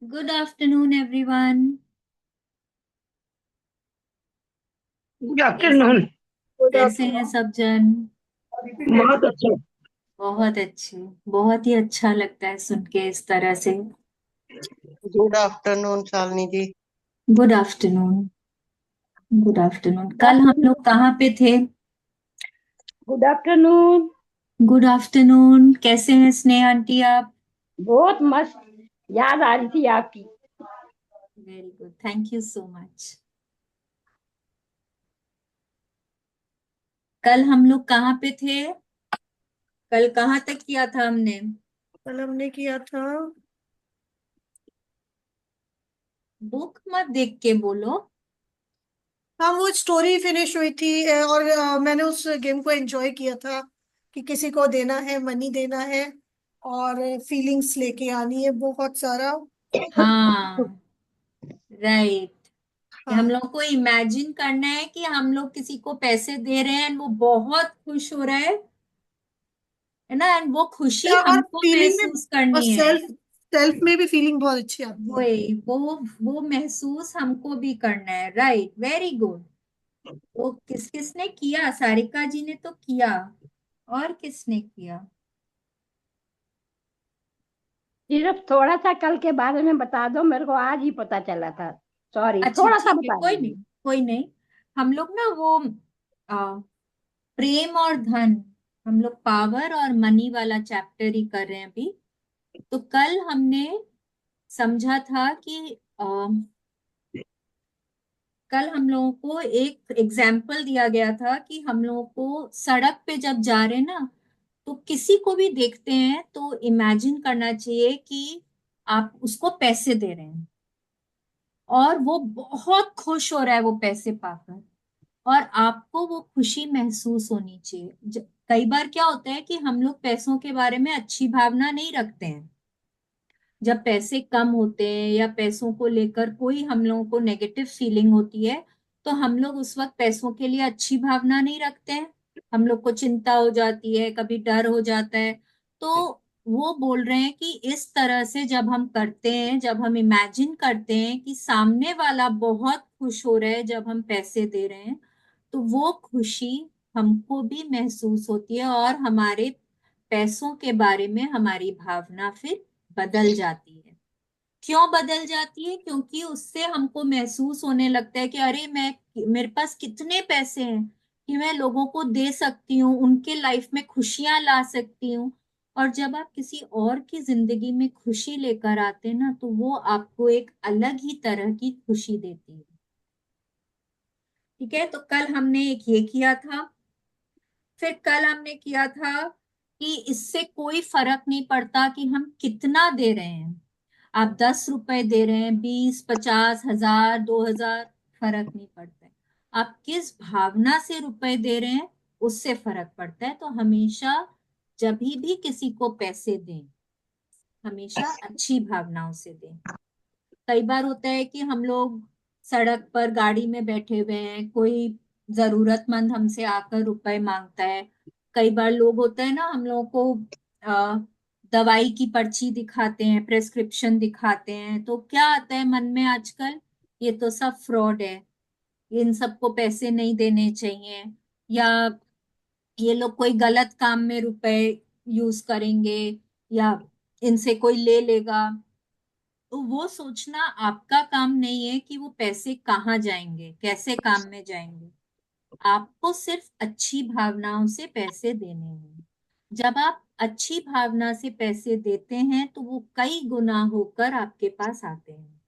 Good afternoon, everyone. Good कैसे afternoon. Good कैसे हैं आफ्टरनून। सब जन? बहुत अच्छा। बहुत अच्छे। बहुत ही अच्छा लगता है सुन के इस तरह से। Good afternoon Shalini ji. Good afternoon. Good afternoon. कल हम लोग कहाँ पे थे? Good afternoon. Good afternoon. कैसे हैं स्नेह आंटी आप? बहुत मस्त। याद आ रही थी आपकी। Very good, thank you so much. कल हम लोग कहाँ पे थे? कल कहाँ तक किया था हमने? कल हमने किया था। बुक मत देख के बोलो। हाँ, वो स्टोरी फिनिश हुई थी और मैंने उस गेम को एंजॉय किया था कि किसी को देना है, मनी देना है और फीलिंग्स लेके आनी है बहुत सारा। हाँ, राइट। कि हम हाँ। लोग को इमेजिन करना है कि हम लोग किसी को पैसे दे रहे हैं, वो बहुत खुश हो रहा है ना, एंड वो खुशी और हमको फीलिंग में महसूस और करनी है। सेल्फ सेल्फ में भी फीलिंग बहुत अच्छी आती है। वही वो महसूस हमको भी करना है। Right, very good. वो किसने किया? सारिका जी ने तो किया। और किसने किया? सिर्फ थोड़ा सा कल के बारे में बता दो, मेरे को आज ही पता चला था। सॉरी, अच्छा, थोड़ा सा ठीक है, बता कोई नहीं। दीजिए। कोई नहीं। हम लोग ना वो आ, प्रेम और धन, हम लोग पावर और मनी वाला चैप्टर ही कर रहे हैं अभी। तो कल हमने समझा था कि कल हम लोगों को एक एग्जाम्पल दिया गया था कि हम लोगों को सड़क पे जब जा रहे हैं ना, तो किसी को भी देखते हैं तो इमेजिन करना चाहिए कि आप उसको पैसे दे रहे हैं और वो बहुत खुश हो रहा है वो पैसे पाकर, और आपको वो खुशी महसूस होनी चाहिए। कई बार क्या होता है कि हम लोग पैसों के बारे में अच्छी भावना नहीं रखते हैं। जब पैसे कम होते हैं या पैसों को लेकर कोई हम लोगों को नेगेटिव फीलिंग होती है, तो हम लोग उस वक्त पैसों के लिए अच्छी भावना नहीं रखते हैं। हम लोग को चिंता हो जाती है, कभी डर हो जाता है। तो वो बोल रहे हैं कि इस तरह से जब हम करते हैं, जब हम इमेजिन करते हैं कि सामने वाला बहुत खुश हो रहा है जब हम पैसे दे रहे हैं, तो वो खुशी हमको भी महसूस होती है और हमारे पैसों के बारे में हमारी भावना फिर बदल जाती है। क्यों बदल जाती है? क्योंकि उससे हमको महसूस होने लगता है कि अरे मैं, मेरे पास कितने पैसे हैं कि मैं लोगों को दे सकती हूँ, उनके लाइफ में खुशियां ला सकती हूँ। और जब आप किसी और की जिंदगी में खुशी लेकर आते हैं ना, तो वो आपको एक अलग ही तरह की खुशी देती है। ठीक है, तो कल हमने एक ये किया था। फिर कल हमने किया था कि इससे कोई फर्क नहीं पड़ता कि हम कितना दे रहे हैं। आप 10 रुपए दे रहे हैं, 20, 50, 1000, 2000, फर्क नहीं पड़ता है। आप किस भावना से रुपए दे रहे हैं, उससे फर्क पड़ता है। तो हमेशा जब भी किसी को पैसे दें, हमेशा अच्छी भावनाओं से दें। कई बार होता है कि हम लोग सड़क पर गाड़ी में बैठे हुए हैं, कोई जरूरतमंद हमसे आकर रुपए मांगता है। कई बार लोग होता है ना, हम लोगों को अ, दवाई की पर्ची दिखाते हैं, प्रेस्क्रिप्शन दिखाते हैं, तो क्या आता है मन में आजकल? ये तो सब फ्रॉड है, इन सबको पैसे नहीं देने चाहिए, या ये लोग कोई गलत काम में रुपए यूज करेंगे, या इनसे कोई ले लेगा। तो वो सोचना आपका काम नहीं है कि वो पैसे कहाँ जाएंगे, कैसे काम में जाएंगे। आपको सिर्फ अच्छी भावनाओं से पैसे देने हैं। जब आप अच्छी भावना से पैसे देते हैं तो वो कई गुना होकर आपके पास आते हैं।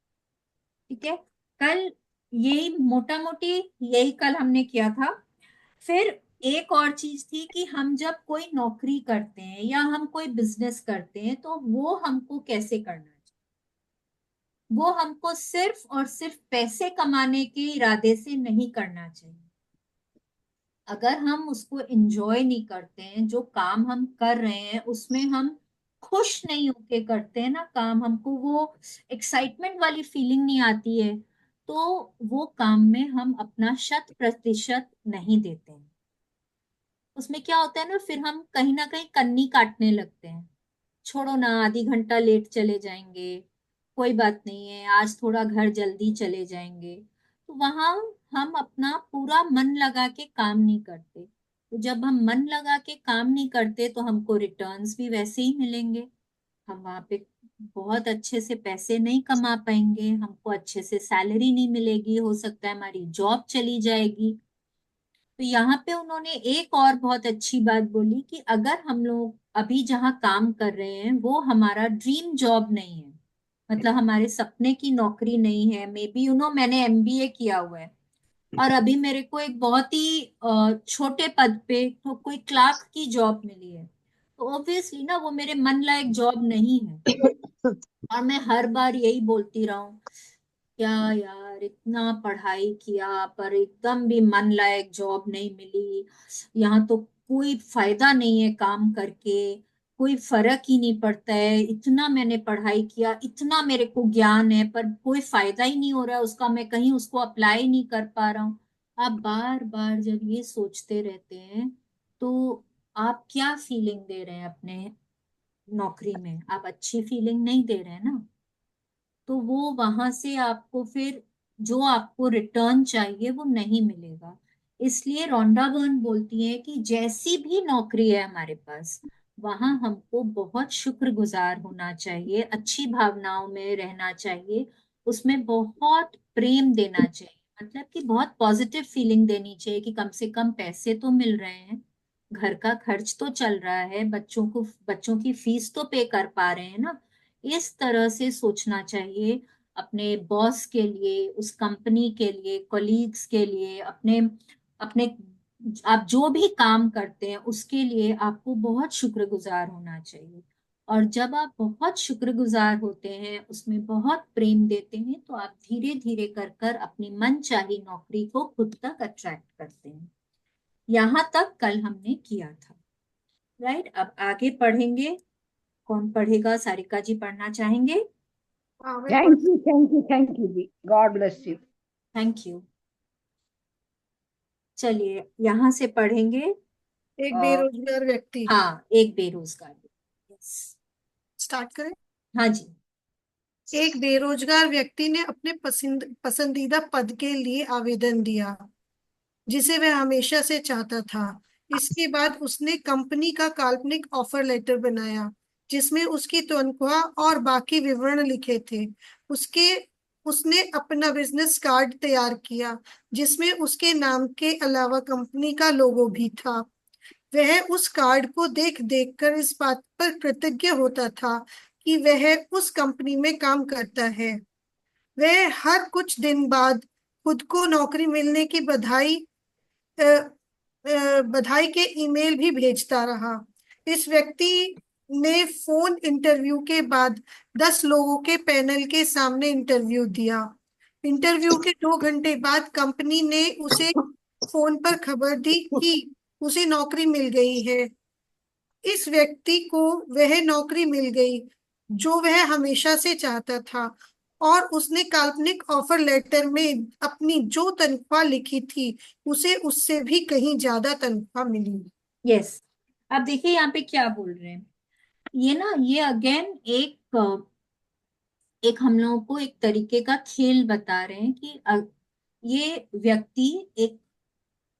ठीक है। कल यही मोटा मोटी, यही कल हमने किया था। फिर एक और चीज थी कि हम जब कोई नौकरी करते हैं या हम कोई बिजनेस करते हैं, तो वो हमको कैसे करना चाहिए। वो हमको सिर्फ और सिर्फ पैसे कमाने के इरादे से नहीं करना चाहिए। अगर हम उसको एंजॉय नहीं करते हैं, जो काम हम कर रहे हैं उसमें हम खुश नहीं होके करते हैं ना काम, हमको वो एक्साइटमेंट वाली फीलिंग नहीं आती है, तो वो काम में हम अपना 100% नहीं देते हैं। उसमें क्या होता है ना, कहीं कन्नी काटने लगते हैं। छोड़ो ना, आधी घंटा लेट चले जाएंगे, कोई बात नहीं है, आज थोड़ा घर जल्दी चले जाएंगे। तो वहां हम अपना पूरा मन लगा के काम नहीं करते। तो जब हम मन लगा के काम नहीं करते तो हमको रिटर्न्स भी वैसे ही मिलेंगे। हम वहां पे बहुत अच्छे से पैसे नहीं कमा पाएंगे, हमको अच्छे से सैलरी नहीं मिलेगी, हो सकता है हमारी जॉब चली जाएगी। तो यहाँ पे उन्होंने एक और बहुत अच्छी बात बोली कि अगर हम लोग अभी जहाँ काम कर रहे हैं वो हमारा ड्रीम जॉब नहीं है, मतलब हमारे सपने की नौकरी नहीं है, मे बी मैंने एमबीए किया हुआ है और अभी मेरे को एक बहुत ही छोटे पद पे तो कोई क्लार्क की जॉब मिली है, तो ऑब्वियसली ना वो मेरे मन लायक जॉब नहीं है। और मैं हर बार यही बोलती रहा हूँ, क्या यार इतना पढ़ाई किया पर एकदम भी मन लायक जॉब नहीं मिली, यहाँ तो कोई फायदा नहीं है काम करके, कोई फर्क ही नहीं पड़ता है, इतना मैंने पढ़ाई किया, इतना मेरे को ज्ञान है पर कोई फायदा ही नहीं हो रहा है उसका, मैं कहीं उसको अप्लाई नहीं कर पा रहा हूँ। आप बार बार जब ये सोचते रहते हैं तो आप क्या फीलिंग दे रहे हैं अपने नौकरी में, आप अच्छी फीलिंग नहीं दे रहे हैं ना। तो वो वहां से आपको फिर जो आपको रिटर्न चाहिए वो नहीं मिलेगा। इसलिए रोंडा बर्न बोलती है कि जैसी भी नौकरी है हमारे पास, वहां हमको बहुत शुक्रगुजार होना चाहिए, अच्छी भावनाओं में रहना चाहिए, उसमें बहुत प्रेम देना चाहिए, मतलब कि बहुत पॉजिटिव फीलिंग देनी चाहिए कि कम से कम पैसे तो मिल रहे हैं, घर का खर्च तो चल रहा है, बच्चों की फीस तो पे कर पा रहे हैं ना। इस तरह से सोचना चाहिए अपने बॉस के लिए, उस कंपनी के लिए, कोलीग्स के लिए, अपने अपने आप जो भी काम करते हैं उसके लिए आपको बहुत शुक्रगुजार होना चाहिए। और जब आप बहुत शुक्रगुजार होते हैं, उसमें बहुत प्रेम देते हैं, तो आप धीरे धीरे कर कर अपनी मनचाही नौकरी को खुद तक अट्रैक्ट करते हैं। यहाँ तक कल हमने किया था। राइट, अब आगे पढ़ेंगे। कौन पढ़ेगा? सारिका जी पढ़ना चाहेंगे? हाँ मैं पढ़। Thank you, thank you, thank you ji, God bless you. Thank you. चलिए यहाँ से पढ़ेंगे। एक आ, बेरोजगार व्यक्ति। हाँ, एक बेरोजगार। यस। स्टार्ट करें। हाँ जी। एक बेरोजगार व्यक्ति ने अपने पसंदीदा पद के लिए आवेदन दिया, जिसे वह हमेशा से चाहता था। इसके बाद उसने कंपनी का काल्पनिक ऑफर लेटर बनाया, जिसमें उसकी तनख्वाह और बाकी विवरण लिखे थे। उसके उसने अपना बिजनेस कार्ड तैयार किया, जिसमें उसके नाम के अलावा कंपनी का लोगो भी था। वह उस कार्ड को देख देख कर इस बात पर कृतज्ञ होता था कि वह उस कंपनी में काम करता है। वह हर कुछ दिन बाद खुद को नौकरी मिलने की अ, बधाई के ईमेल भी भेजता रहा। इस व्यक्ति ने फोन इंटरव्यू के बाद 10 लोगों के पैनल के सामने इंटरव्यू दिया। इंटरव्यू के 2 घंटे बाद कंपनी ने उसे फोन पर खबर दी कि उसे नौकरी मिल गई है। इस व्यक्ति को वह नौकरी मिल गई जो वह हमेशा से चाहता था, और उसने काल्पनिक ऑफर लेटर में अपनी जो तनख्वाह लिखी थी, उसे उससे भी कहीं ज्यादा तनख्वाह मिली। यस। अब देखिए यहाँ पे क्या बोल रहे हैं, ये ना ये अगेन एक हम लोगों को एक तरीके का खेल बता रहे हैं कि ये व्यक्ति एक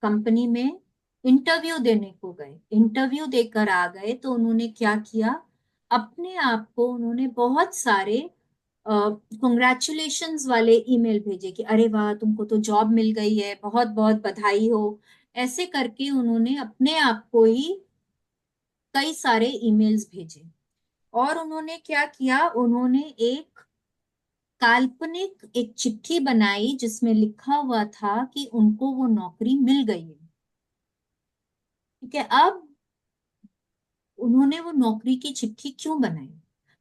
कंपनी में इंटरव्यू देने को गए, इंटरव्यू देकर आ गए, तो उन्होंने क्या किया, अपने आप को उन्होंने बहुत सारे कंग्रेचुलेशंस वाले ईमेल भेजे कि अरे वाह तुमको तो जॉब मिल गई है, बहुत बहुत बधाई हो। ऐसे करके उन्होंने अपने आप को ही कई सारे ईमेल्स भेजे। और उन्होंने क्या किया, उन्होंने एक काल्पनिक एक चिट्ठी बनाई जिसमें लिखा हुआ था कि उनको वो नौकरी मिल गई है। ठीक है। अब उन्होंने वो नौकरी की चिट्ठी क्यों बनाई?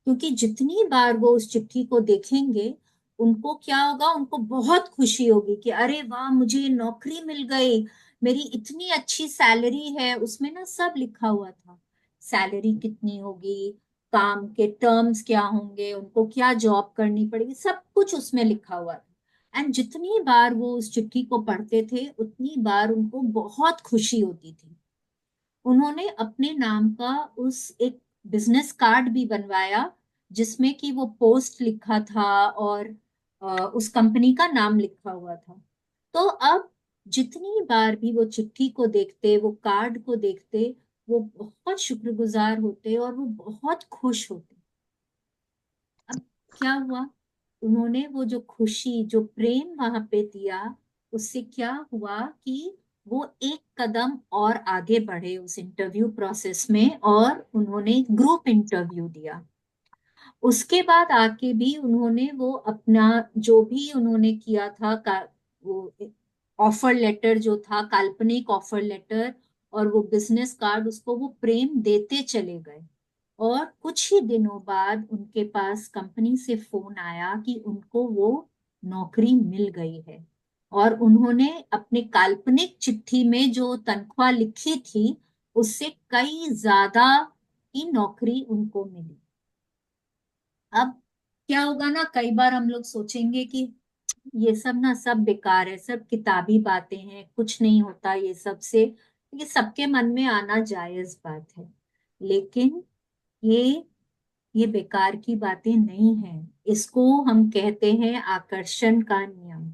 क्योंकि जितनी बार वो उस चिट्ठी को देखेंगे उनको क्या होगा, उनको बहुत खुशी होगी कि अरे वाह मुझे नौकरी मिल गई, मेरी इतनी अच्छी सैलरी है, उसमें ना सब लिखा हुआ था, सैलरी कितनी होगी, काम के टर्म्स क्या होंगे, उनको क्या जॉब करनी पड़ेगी, सब कुछ उसमें लिखा हुआ था। एंड जितनी बार वो उस चिट्ठी को पढ़ते थे उतनी बार उनको बहुत खुशी होती थी। उन्होंने अपने नाम का उस एक बिजनेस कार्ड भी बनवाया जिसमें कि वो पोस्ट लिखा था और उस कंपनी का नाम लिखा हुआ था। तो अब जितनी बार भी वो चिट्ठी को देखते, वो कार्ड को देखते, वो बहुत शुक्रगुजार होते और वो बहुत खुश होते। अब क्या हुआ, उन्होंने वो जो खुशी, जो प्रेम वहां पे दिया, उससे क्या हुआ कि वो एक कदम और आगे बढ़े उस इंटरव्यू प्रोसेस में और उन्होंने ग्रुप इंटरव्यू दिया। उसके बाद आके भी उन्होंने वो अपना जो भी उन्होंने किया था वो ऑफर लेटर जो था, काल्पनिक ऑफर लेटर और वो बिजनेस कार्ड, उसको वो प्रेम देते चले गए। और कुछ ही दिनों बाद उनके पास कंपनी से फोन आया कि उनको वो नौकरी मिल गई है और उन्होंने अपने काल्पनिक चिट्ठी में जो तनख्वाह लिखी थी उससे कई ज्यादा की नौकरी उनको मिली। अब क्या होगा ना, कई बार हम लोग सोचेंगे कि ये सब ना सब बेकार है, सब किताबी बातें हैं, कुछ नहीं होता ये सब से। ये सबके मन में आना जायज बात है, लेकिन ये ये बेकार की बातें नहीं हैं। इसको हम कहते हैं आकर्षण का नियम,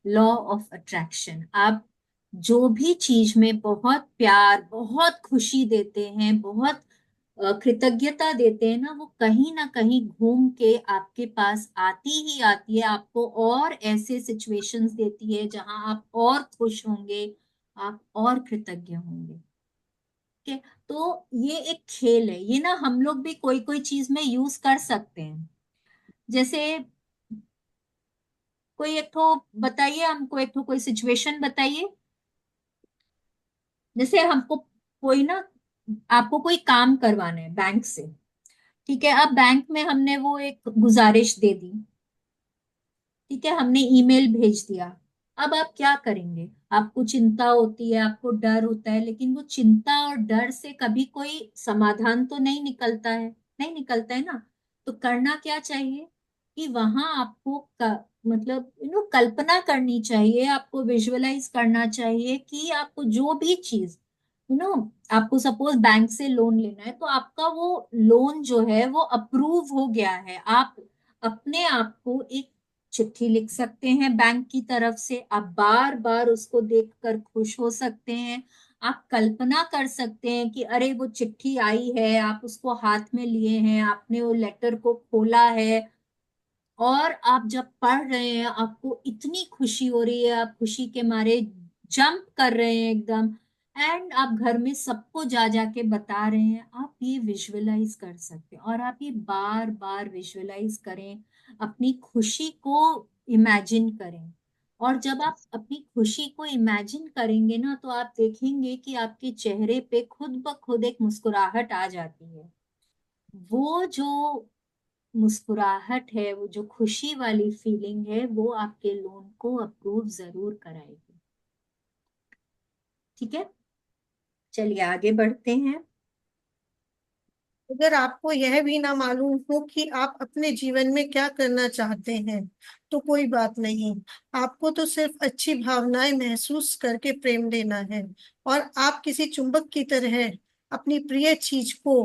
लॉ ऑफ अट्रैक्शन। आप जो भी चीज में बहुत प्यार, बहुत खुशी देते हैं, बहुत कृतज्ञता देते हैं ना, वो कहीं ना कहीं घूम के आपके पास आती ही आती है, आपको और ऐसे सिचुएशंस देती है जहां आप और खुश होंगे, आप और कृतज्ञ होंगे। ठीक है, तो ये एक खेल है, ये ना हम लोग भी कोई कोई चीज में यूज कर सकते हैं। जैसे कोई एक ठो बताइए, हमको एक ठो कोई सिचुएशन बताइए। जैसे हमको कोई ना, आपको कोई काम करवाना है बैंक से। ठीक है, अब बैंक में हमने वो एक गुजारिश दे दी, ठीक है, हमने ईमेल भेज दिया। अब आप क्या करेंगे, आपको चिंता होती है, आपको डर होता है, लेकिन वो चिंता और डर से कभी कोई समाधान तो नहीं निकलता है, नहीं निकलता है ना। तो करना क्या चाहिए कि वहां आपको मतलब कल्पना करनी चाहिए, आपको विजुअलाइज करना चाहिए कि आपको जो भी चीज यू नो आपको सपोज बैंक से लोन लेना है, तो आपका वो लोन जो है वो अप्रूव हो गया है। आप अपने आप को एक चिट्ठी लिख सकते हैं बैंक की तरफ से, आप बार बार उसको देखकर खुश हो सकते हैं। आप कल्पना कर सकते हैं कि अरे वो चिट्ठी आई है, आप उसको हाथ में लिए हैं, आपने वो लेटर को खोला है और आप जब पढ़ रहे हैं आपको इतनी खुशी हो रही है, आप खुशी के मारे जंप कर रहे हैं एकदम, एंड आप घर में सबको जा जाके बता रहे हैं। आप ये विजुअलाइज कर सकते हैं और आप ये बार बार विजुअलाइज करें, अपनी खुशी को इमेजिन करें। और जब आप अपनी खुशी को इमेजिन करेंगे ना, तो आप देखेंगे कि आपके चेहरे पे खुद ब खुद एक मुस्कुराहट आ जाती है। वो जो मुस्कुराहट है, वो जो खुशी वाली फीलिंग है, वो आपके लोन को अप्रूव जरूर कराएगी। ठीक है, चलिए आगे बढ़ते हैं। अगर आपको यह भी ना मालूम हो कि आप अपने जीवन में क्या करना चाहते हैं, तो कोई बात नहीं। आपको तो सिर्फ अच्छी भावनाएं महसूस करके प्रेम देना है, और आप किसी चुंबक की तरह अपनी प्रिय चीज को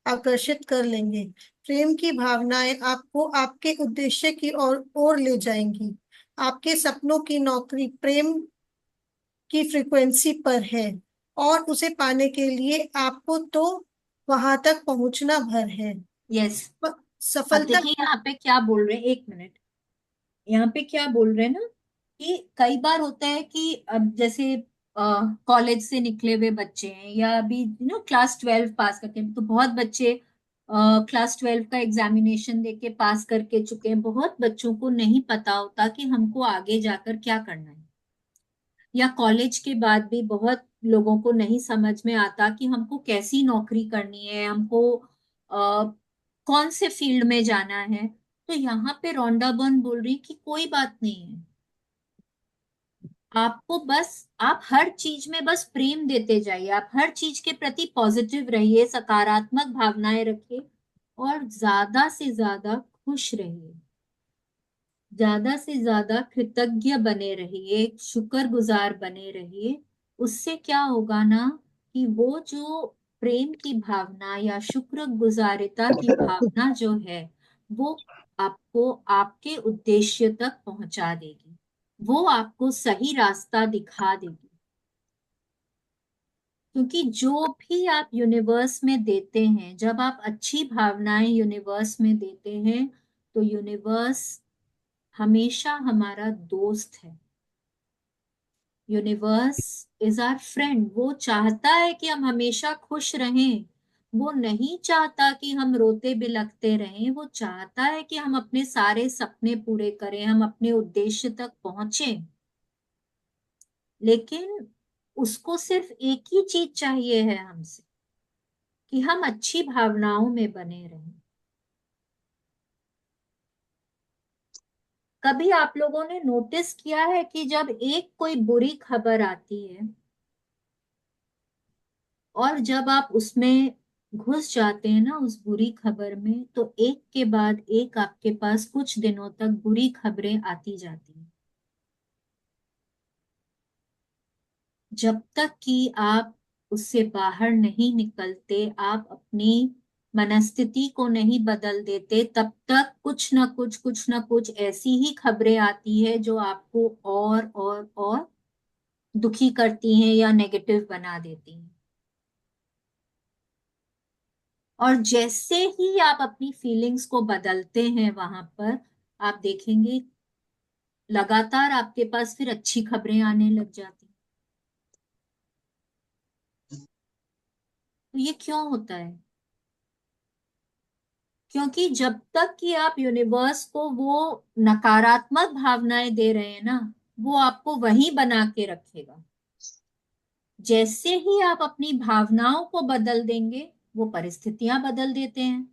आकर्षित कर लेंगे। प्रेम की भावनाएं आपको आपके उद्देश्य की ओर ले जाएंगी। आपके सपनों की नौकरी प्रेम की फ्रीक्वेंसी पर है, और उसे पाने के लिए आपको तो वहां तक पहुंचना भर है। यस, अब सफलता। देखिए यहाँ पे क्या बोल रहे हैं, एक मिनट। यहाँ पे क्या बोल रहे हैं ना कि कई बार होता है कि अब जैसे कॉलेज से निकले हुए बच्चे हैं या अभी क्लास 12 पास करके, तो बहुत बच्चे क्लास 12 का एग्जामिनेशन देके पास करके चुके हैं। बहुत बच्चों को नहीं पता होता कि हमको आगे जाकर क्या करना है, या कॉलेज के बाद भी बहुत लोगों को नहीं समझ में आता कि हमको कैसी नौकरी करनी है, हमको कौन से फील्ड में जाना है। तो यहाँ पे रोंडा बर्न बोल रही कि कोई बात नहीं है, आपको बस, आप हर चीज में बस प्रेम देते जाइए, आप हर चीज के प्रति पॉजिटिव रहिए, सकारात्मक भावनाएं रखिए और ज्यादा से ज्यादा खुश रहिए, ज्यादा से ज्यादा कृतज्ञ बने रहिए, शुक्रगुजार बने रहिए। उससे क्या होगा ना कि वो जो प्रेम की भावना या शुक्रगुजारिता की भावना जो है वो आपको आपके उद्देश्य तक पहुंचा देगी, वो आपको सही रास्ता दिखा देगी। क्योंकि जो भी आप यूनिवर्स में देते हैं, जब आप अच्छी भावनाएं यूनिवर्स में देते हैं तो यूनिवर्स हमेशा हमारा दोस्त है। Universe is our friend. वो चाहता है कि हम हमेशा खुश रहें। वो नहीं चाहता कि हम रोते बिलखते रहें। वो चाहता है कि हम अपने सारे सपने पूरे करें, हम अपने उद्देश्य तक पहुंचे। लेकिन उसको सिर्फ एक ही चीज चाहिए है हमसे, कि हम अच्छी भावनाओं में बने रहें। कभी आप लोगों ने नोटिस किया है कि जब एक कोई बुरी खबर आती है और जब आप उसमें घुस जाते हैं ना उस बुरी खबर में, तो एक के बाद एक आपके पास कुछ दिनों तक बुरी खबरें आती जाती हैं। जब तक कि आप उससे बाहर नहीं निकलते, आप अपनी मनस्थिति को नहीं बदल देते, तब तक कुछ ना कुछ ऐसी ही खबरें आती है जो आपको और दुखी करती हैं या नेगेटिव बना देती हैं। और जैसे ही आप अपनी फीलिंग्स को बदलते हैं वहां पर, आप देखेंगे लगातार आपके पास फिर अच्छी खबरें आने लग जाती। तो ये क्यों होता है? क्योंकि जब तक कि आप यूनिवर्स को वो नकारात्मक भावनाएं दे रहे हैं ना, वो आपको वहीं बना के रखेगा। जैसे ही आप अपनी भावनाओं को बदल देंगे, वो परिस्थितियां बदल देते हैं।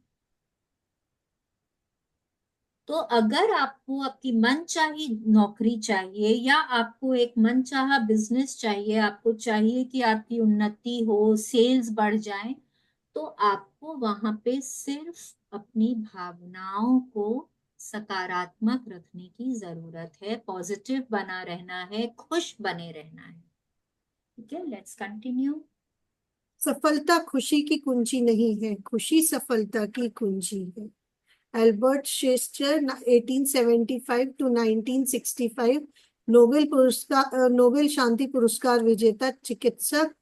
तो अगर आपको आपकी मनचाही नौकरी चाहिए या आपको एक मनचाहा बिजनेस चाहिए, आपको चाहिए कि आपकी उन्नति हो, सेल्स बढ़ जाए, तो आपको वहां पे सिर्फ अपनी भावनाओं को सकारात्मक रखने की जरूरत है, पॉजिटिव बना रहना है, खुश बने रहना है। ठीक है, लेट्स कंटिन्यू। सफलता खुशी की कुंजी नहीं है, खुशी सफलता की कुंजी है। एल्बर्ट शेस्टर 1875 टू 1965 नोबेल शांति पुरस्कार विजेता चिकित्सक,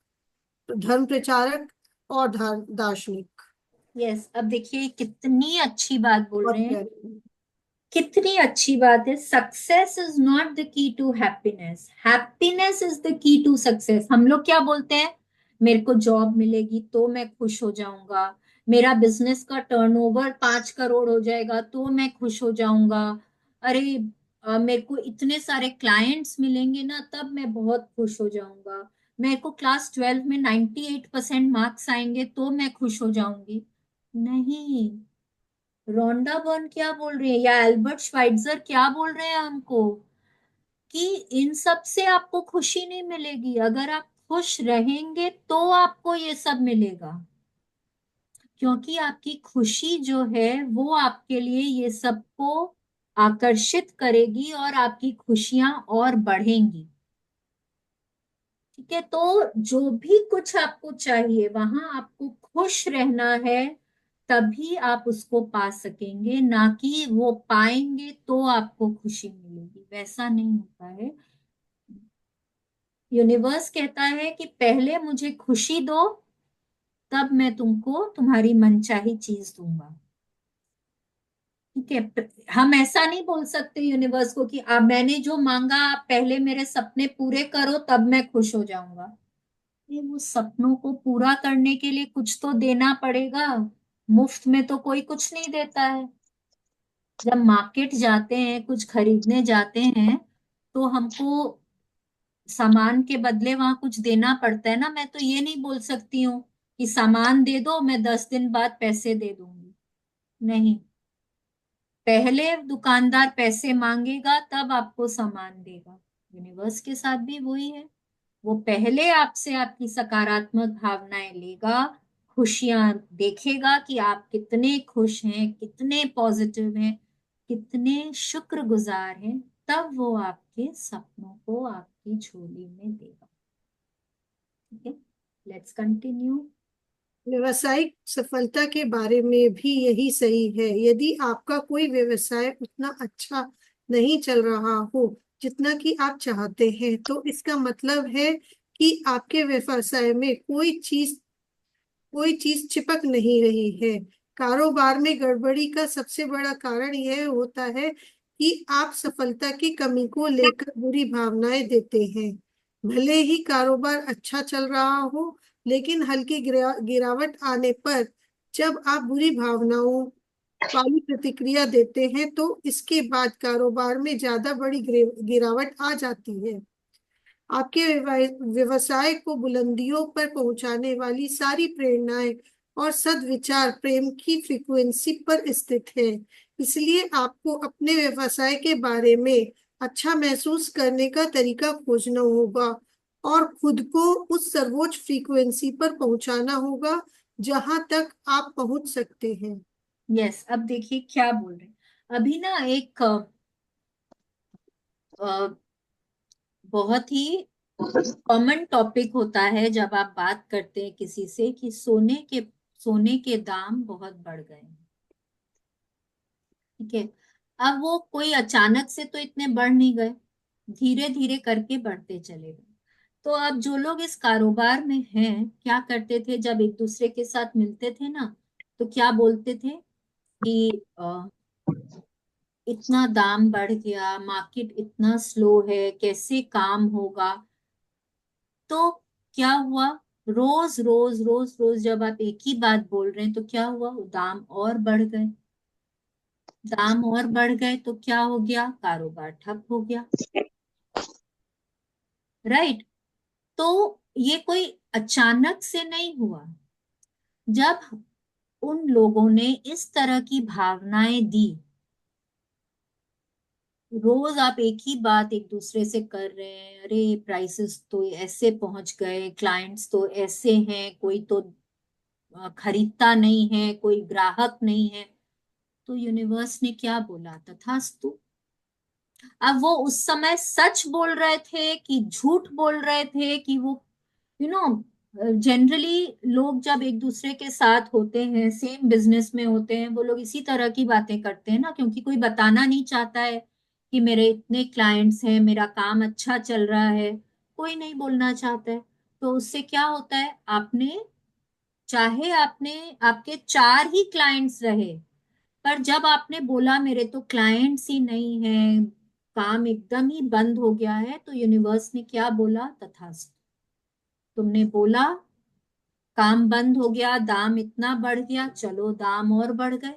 धर्म प्रचारक और दार्शनिक। यस, अब देखिए कितनी अच्छी बात बोल बहुत रहे हैं। प्यारे। कितनी अच्छी बात है। Success is not the key to happiness, happiness is the key to success. हम लोग क्या बोलते हैं? मेरे को जॉब मिलेगी तो मैं खुश हो जाऊंगा, मेरा बिजनेस का टर्नओवर 5 करोड़ हो जाएगा तो मैं खुश हो जाऊंगा, अरे मेरे को इतने सारे क्लाइंट्स मिलेंगे ना तब मैं बहुत खुश हो जाऊंगा, मेरे को क्लास 12 में 98% मार्क्स आएंगे तो मैं खुश हो जाऊंगी। नहीं, रोंडा बर्न क्या बोल रही है या एल्बर्ट श्वाइट्जर क्या बोल रहे हैं हमको? कि इन सब से आपको खुशी नहीं मिलेगी, अगर आप खुश रहेंगे तो आपको ये सब मिलेगा। क्योंकि आपकी खुशी जो है वो आपके लिए ये सबको आकर्षित करेगी और आपकी खुशियां और बढ़ेंगी। ठीक है, तो जो भी कुछ आपको चाहिए वहां आपको खुश रहना है, तभी आप उसको पा सकेंगे, ना कि वो पाएंगे तो आपको खुशी मिलेगी। वैसा नहीं होता है। यूनिवर्स कहता है कि पहले मुझे खुशी दो, तब मैं तुमको तुम्हारी मनचाही चीज दूंगा। ठीक है, हम ऐसा नहीं बोल सकते यूनिवर्स को कि मैंने जो मांगा आप पहले मेरे सपने पूरे करो तब मैं खुश हो जाऊंगा। ये वो सपनों को पूरा करने के लिए कुछ तो देना पड़ेगा। मुफ्त में तो कोई कुछ नहीं देता है। जब मार्केट जाते हैं, कुछ खरीदने जाते हैं, तो हमको सामान के बदले वहां कुछ देना पड़ता है ना। मैं तो ये नहीं बोल सकती हूँ कि सामान दे दो, मैं 10 दिन बाद पैसे दे दूंगी। नहीं, पहले दुकानदार पैसे मांगेगा तब आपको सामान देगा। यूनिवर्स के साथ भी वही है। वो पहले आपसे आपकी सकारात्मक भावनाएं लेगा, खुशियां देखेगा कि आप कितने खुश हैं, कितने पॉजिटिव हैं, कितने शुक्रगुजार हैं, तब वो आपके सपनों को आपकी झोली में देगा। ठीक है, लेट्स कंटिन्यू। व्यवसायिक सफलता के बारे में भी यही सही है। यदि आपका कोई व्यवसाय उतना अच्छा नहीं चल रहा हो जितना कि आप चाहते हैं, तो इसका मतलब है कि आपके व्यवसाय में कोई चीज चिपक नहीं रही है। कारोबार में गड़बड़ी का सबसे बड़ा कारण यह होता है कि आप सफलता की कमी को लेकर बुरी भावनाएं देते हैं। भले ही कारोबार अच्छा चल रहा हो, लेकिन हल्की गिरावट आने पर जब आप बुरी भावनाओं वाली प्रतिक्रिया देते हैं, तो इसके बाद कारोबार में ज्यादा बड़ी गिरावट आ जाती है। आपके व्यवसाय को बुलंदियों पर पहुंचाने वाली सारी प्रेरणाएं और सद्विचार प्रेम की फ्रीक्वेंसी पर स्थित है। इसलिए आपको अपने व्यवसाय के बारे में अच्छा महसूस करने का तरीका खोजना होगा और खुद को उस सर्वोच्च फ्रीक्वेंसी पर पहुंचाना होगा जहां तक आप पहुंच सकते हैं। यस, अब देखिए क्या बोल रहे हैं। अभी ना एक अ, बहुत ही कॉमन टॉपिक होता है जब आप बात करते हैं किसी से कि सोने के दाम बहुत बढ़ गए हैं। ठीक है। अब वो कोई अचानक से तो इतने बढ़ नहीं गए, धीरे धीरे करके बढ़ते चले गए। तो अब जो लोग इस कारोबार में हैं क्या करते थे, जब एक दूसरे के साथ मिलते थे ना, तो क्या बोलते थे कि इतना दाम बढ़ गया, मार्केट इतना स्लो है, कैसे काम होगा। तो क्या हुआ, रोज रोज रोज रोज जब आप एक ही बात बोल रहे हैं तो क्या हुआ, वो दाम और बढ़ गए। दाम और बढ़ गए तो क्या हो गया, कारोबार ठप हो गया। राइट। तो ये कोई अचानक से नहीं हुआ। जब उन लोगों ने इस तरह की भावनाएं दी, रोज आप एक ही बात एक दूसरे से कर रहे हैं, अरे प्राइसेस तो ऐसे पहुंच गए, क्लाइंट्स तो ऐसे हैं, कोई तो खरीदता नहीं है, कोई ग्राहक नहीं है। तो यूनिवर्स ने क्या बोला, तथास्तु। अब वो उस समय सच बोल रहे थे कि झूठ बोल रहे थे कि वो यू नो जनरली लोग जब एक दूसरे के साथ होते हैं, सेम बिजनेस में होते हैं, वो लोग इसी तरह की बातें करते हैं ना, क्योंकि कोई बताना नहीं चाहता है कि मेरे इतने क्लाइंट्स हैं, मेरा काम अच्छा चल रहा है। कोई नहीं बोलना चाहता है। तो उससे क्या होता है, आपने आपके 4 ही क्लाइंट्स रहे, पर जब आपने बोला मेरे तो क्लाइंट्स ही नहीं है, काम एकदम ही बंद हो गया है, तो यूनिवर्स ने क्या बोला, तथास्तु। तुमने बोला, काम बंद हो गया, दाम इतना बढ़ गया, चलो दाम और बढ़ गए।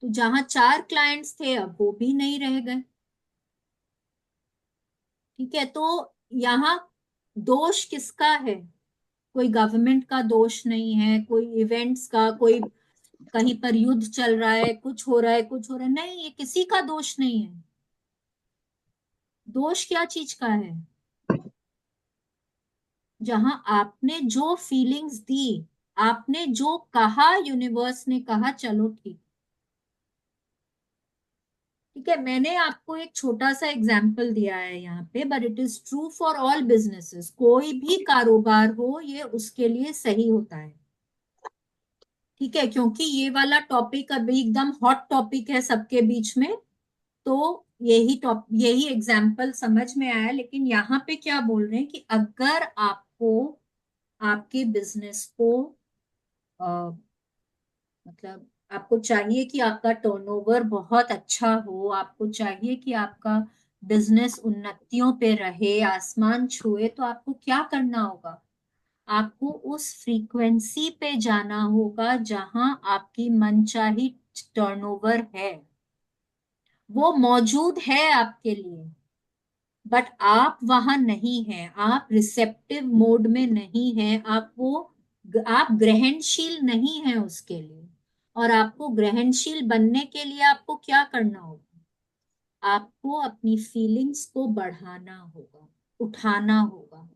तो जहां 4 क्लाइंट्स थे अब वो भी नहीं रह गए। ठीक है। तो यहाँ दोष किसका है, कोई गवर्नमेंट का दोष नहीं है, कोई इवेंट्स का, कोई कहीं पर युद्ध चल रहा है, कुछ हो रहा है, कुछ हो रहा है, नहीं, ये किसी का दोष नहीं है। दोष क्या चीज का है, जहां आपने जो फीलिंग्स दी, आपने जो कहा, यूनिवर्स ने कहा चलो ठीक। ठीक है। मैंने आपको एक छोटा सा एग्जाम्पल दिया है यहाँ पे, but it is true for all businesses. कोई भी कारोबार हो, ये उसके लिए सही होता है। ठीक है। क्योंकि ये वाला टॉपिक अभी एकदम हॉट टॉपिक है सबके बीच में। तो यही एग्जाम्पल समझ में आया। लेकिन यहाँ पे क्या बोल रहे हैं कि अगर आपको आपके बिजनेस को मतलब आपको चाहिए कि आपका टर्नओवर बहुत अच्छा हो, आपको चाहिए कि आपका बिजनेस उन्नतियों पे रहे, आसमान छुए, तो आपको क्या करना होगा, आपको उस फ्रीक्वेंसी पे जाना होगा जहां आपकी मनचाही टर्नओवर है, वो मौजूद है आपके लिए। बट आप वहां नहीं हैं, आप रिसेप्टिव मोड में नहीं हैं, आप ग्रहणशील नहीं हैं उसके लिए। और आपको ग्रहणशील बनने के लिए आपको क्या करना होगा, आपको अपनी फीलिंग्स को बढ़ाना होगा, उठाना होगा,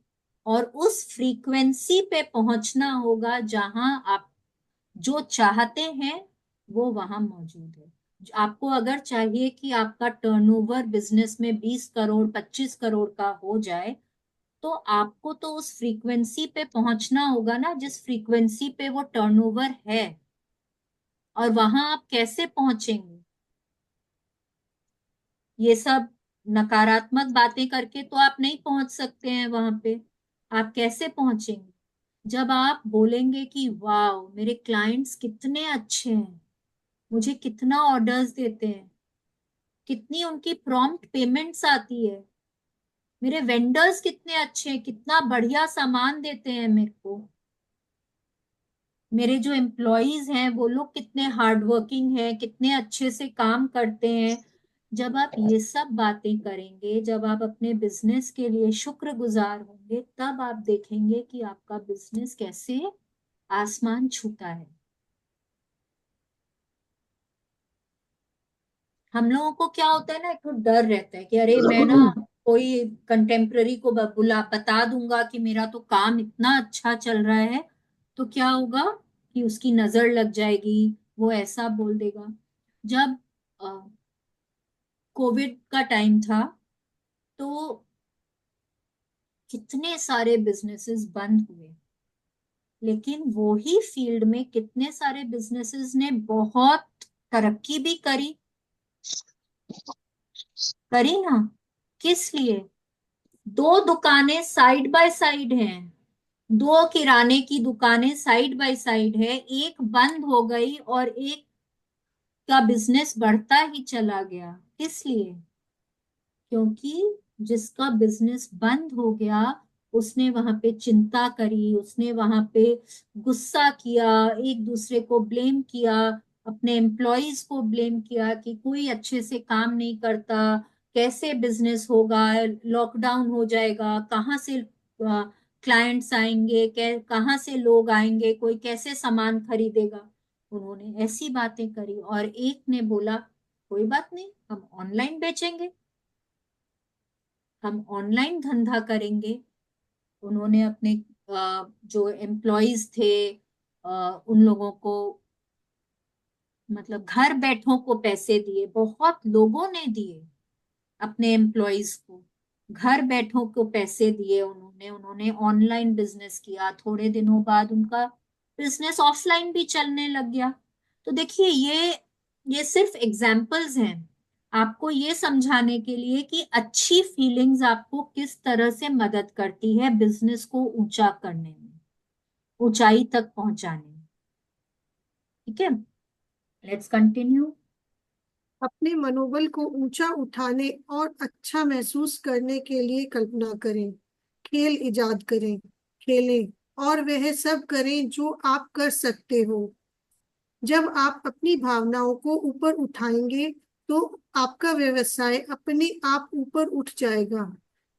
और उस फ्रीक्वेंसी पे पहुंचना होगा जहां आप जो चाहते हैं वो वहां मौजूद है। आपको अगर चाहिए कि आपका टर्नओवर बिजनेस में 20 करोड़ 25 करोड़ का हो जाए, तो आपको तो उस फ्रीक्वेंसी पे पहुंचना होगा ना जिस फ्रीक्वेंसी पे वो टर्नओवर है, और वहां आप कैसे पहुंचेंगे? ये सब नकारात्मक बातें करके तो आप नहीं पहुंच सकते हैं वहां पे। आप कैसे पहुंचेंगे? जब आप बोलेंगे कि वाह मेरे क्लाइंट्स कितने अच्छे हैं, मुझे कितना ऑर्डर्स देते हैं, कितनी उनकी प्रॉम्प्ट पेमेंट्स आती है, मेरे वेंडर्स कितने अच्छे हैं, कितना बढ़िया सामान देते हैं मेरे को, मेरे जो एम्प्लॉयज हैं वो लोग कितने हार्ड वर्किंग हैं, कितने अच्छे से काम करते हैं। जब आप ये सब बातें करेंगे, जब आप अपने बिजनेस के लिए शुक्रगुजार होंगे, तब आप देखेंगे कि आपका बिजनेस कैसे आसमान छूता है। हम लोगों को क्या होता है ना, एक तो डर रहता है कि अरे मैं ना कोई कंटेम्प्ररी को बुला बता दूंगा कि मेरा तो काम इतना अच्छा चल रहा है, तो क्या होगा कि उसकी नजर लग जाएगी, वो ऐसा बोल देगा। जब कोविड का टाइम था तो कितने सारे बिजनेसेस बंद हुए, लेकिन वो ही फील्ड में कितने सारे बिजनेसेस ने बहुत तरक्की भी करी करी ना। किस लिए? दो दुकानें साइड बाय साइड हैं, दो किराने की दुकानें साइड बाय साइड है, एक बंद हो गई और एक का बिजनेस बढ़ता ही चला गया। किस लिए? क्योंकि जिसका बिजनेस बंद हो गया उसने वहां पे चिंता करी, उसने वहां पे गुस्सा किया, एक दूसरे को ब्लेम किया, अपने एम्प्लॉयज को ब्लेम किया कि कोई अच्छे से काम नहीं करता, कैसे बिजनेस होगा, लॉकडाउन हो जाएगा, कहाँ से क्लाइंट्स आएंगे, कहाँ से लोग आएंगे, कोई कैसे सामान खरीदेगा। उन्होंने ऐसी बातें करी और एक ने बोला कोई बात नहीं, हम ऑनलाइन बेचेंगे, हम ऑनलाइन धंधा करेंगे। उन्होंने अपने जो एम्प्लॉयज थे उन लोगों को मतलब घर बैठों को पैसे दिए, बहुत लोगों ने दिए अपने एम्प्लॉयज को, घर बैठों को पैसे दिए उन्होंने। उन्होंने ऑनलाइन बिजनेस किया, थोड़े दिनों बाद उनका बिजनेस ऑफलाइन भी चलने लग गया। तो देखिए ये सिर्फ एग्जाम्पल्स हैं आपको ये समझाने के लिए कि अच्छी फीलिंग्स आपको किस तरह से मदद करती है बिजनेस को ऊंचा करने में, ऊंचाई तक पहुंचाने में। ठीक है, लेट्स कंटिन्यू। अपने मनोबल को ऊंचा उठाने और अच्छा महसूस करने के लिए कल्पना करें, खेल इजाद करें, खेलें और वह सब करें जो आप कर सकते हो। जब आप अपनी भावनाओं को ऊपर उठाएंगे तो आपका व्यवसाय अपने आप ऊपर उठ जाएगा।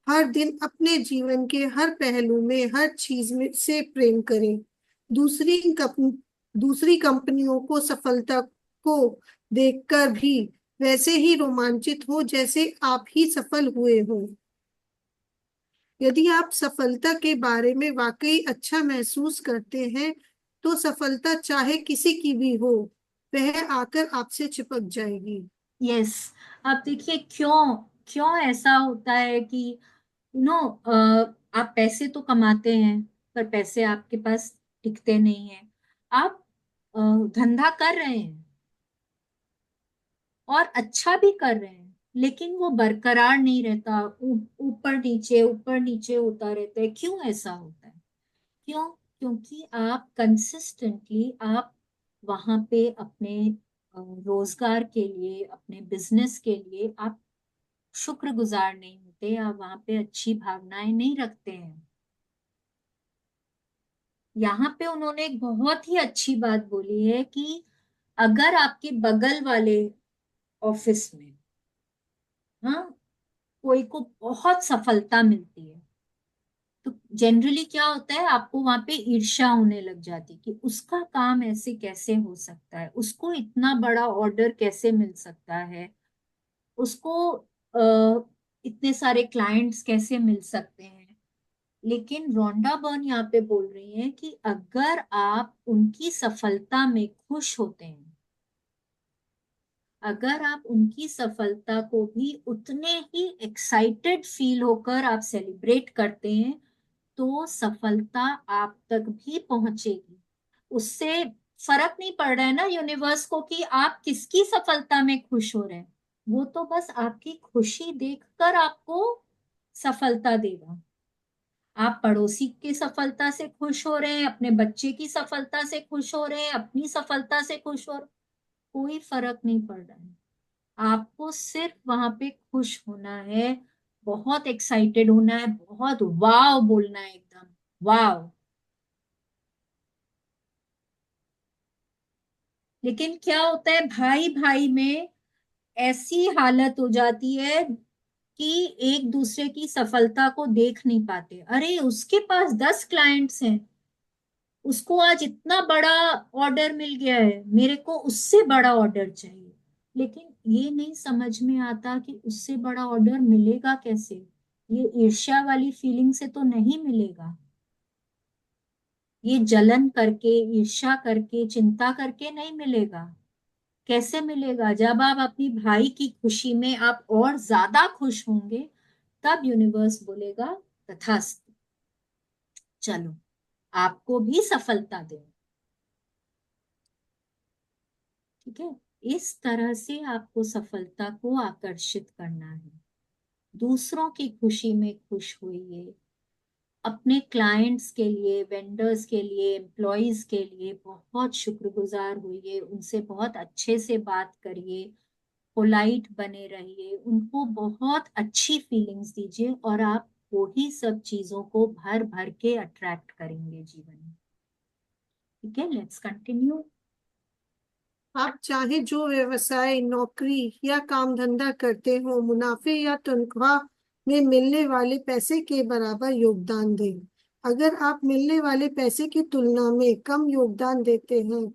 हर दिन अपने जीवन के हर पहलू में हर चीज में से प्रेम करें। दूसरी दूसरी कंपनियों को सफलता को देखकर भी वैसे ही रोमांचित हो जैसे आप ही सफल हुए हो। यदि आप सफलता के बारे में वाकई अच्छा महसूस करते हैं तो सफलता चाहे किसी की भी हो, वह आकर आपसे चिपक जाएगी। यस। अब देखिए क्यों क्यों ऐसा होता है कि नो आप पैसे तो कमाते हैं पर पैसे आपके पास टिकते नहीं है। आप अ, धंधा कर रहे हैं और अच्छा भी कर रहे हैं, लेकिन वो बरकरार नहीं रहता, ऊपर नीचे होता रहता है। क्यों ऐसा होता है? क्यों? क्योंकि आप कंसिस्टेंटली आप वहां पे अपने रोजगार के लिए, अपने बिजनेस के लिए आप शुक्रगुजार नहीं होते, आप वहां पे अच्छी भावनाएं नहीं रखते हैं। यहाँ पे उन्होंने एक बहुत ही अच्छी बात बोली है कि अगर आपके बगल वाले ऑफिस में हाँ कोई को बहुत सफलता मिलती है, तो जनरली क्या होता है, आपको वहां पे ईर्ष्या होने लग जाती कि उसका काम ऐसे कैसे हो सकता है, उसको इतना बड़ा ऑर्डर कैसे मिल सकता है, उसको इतने सारे क्लाइंट्स कैसे मिल सकते हैं। लेकिन रोंडा बर्न यहाँ पे बोल रही है कि अगर आप उनकी सफलता में खुश होते हैं, अगर आप उनकी सफलता को भी उतने ही एक्साइटेड फील होकर आप सेलिब्रेट करते हैं, तो सफलता आप तक भी पहुंचेगी। उससे फर्क नहीं पड़ रहा है ना यूनिवर्स को कि आप किसकी सफलता में खुश हो रहे हैं। वो तो बस आपकी खुशी देखकर आपको सफलता देगा। आप पड़ोसी की सफलता से खुश हो रहे हैं, अपने बच्चे की सफलता से खुश हो रहे हैं, अपनी सफलता से खुश हो रहे हैं, कोई फर्क नहीं पड़ रहा है। आपको सिर्फ वहां पे खुश होना है, बहुत एक्साइटेड होना है, बहुत वाव बोलना है, एकदम वाव। लेकिन क्या होता है भाई भाई में, ऐसी हालत हो जाती है कि एक दूसरे की सफलता को देख नहीं पाते। अरे उसके पास 10 क्लाइंट्स हैं, उसको आज इतना बड़ा ऑर्डर मिल गया है, मेरे को उससे बड़ा ऑर्डर चाहिए। लेकिन ये नहीं समझ में आता कि उससे बड़ा ऑर्डर मिलेगा कैसे। ये ईर्ष्या वाली फीलिंग से तो नहीं मिलेगा। ये जलन करके, ईर्ष्या करके, चिंता करके नहीं मिलेगा। कैसे मिलेगा? जब आप अपनी भाई की खुशी में आप और ज्यादा खुश होंगे, तब यूनिवर्स बोलेगा तथास्तु, चलो आपको भी सफलता दे। ठीक है, इस तरह से आपको सफलता को आकर्षित करना है। दूसरों की खुशी में खुश होइए। अपने क्लाइंट्स के लिए, वेंडर्स के लिए, एम्प्लॉयज के लिए बहुत शुक्रगुजार होइए, उनसे बहुत अच्छे से बात करिए, पोलाइट बने रहिए, उनको बहुत अच्छी फीलिंग्स दीजिए, और आप वही सब चीजों को भर भर के अट्रैक्ट करेंगे जीवन में। ठीक है, लेट्स कंटिन्यू। आप चाहे जो व्यवसाय, नौकरी या काम धंधा करते हो, मुनाफे या तनख्वाह में मिलने वाले पैसे के बराबर योगदान दें। अगर आप मिलने वाले पैसे की तुलना में कम योगदान देते हैं,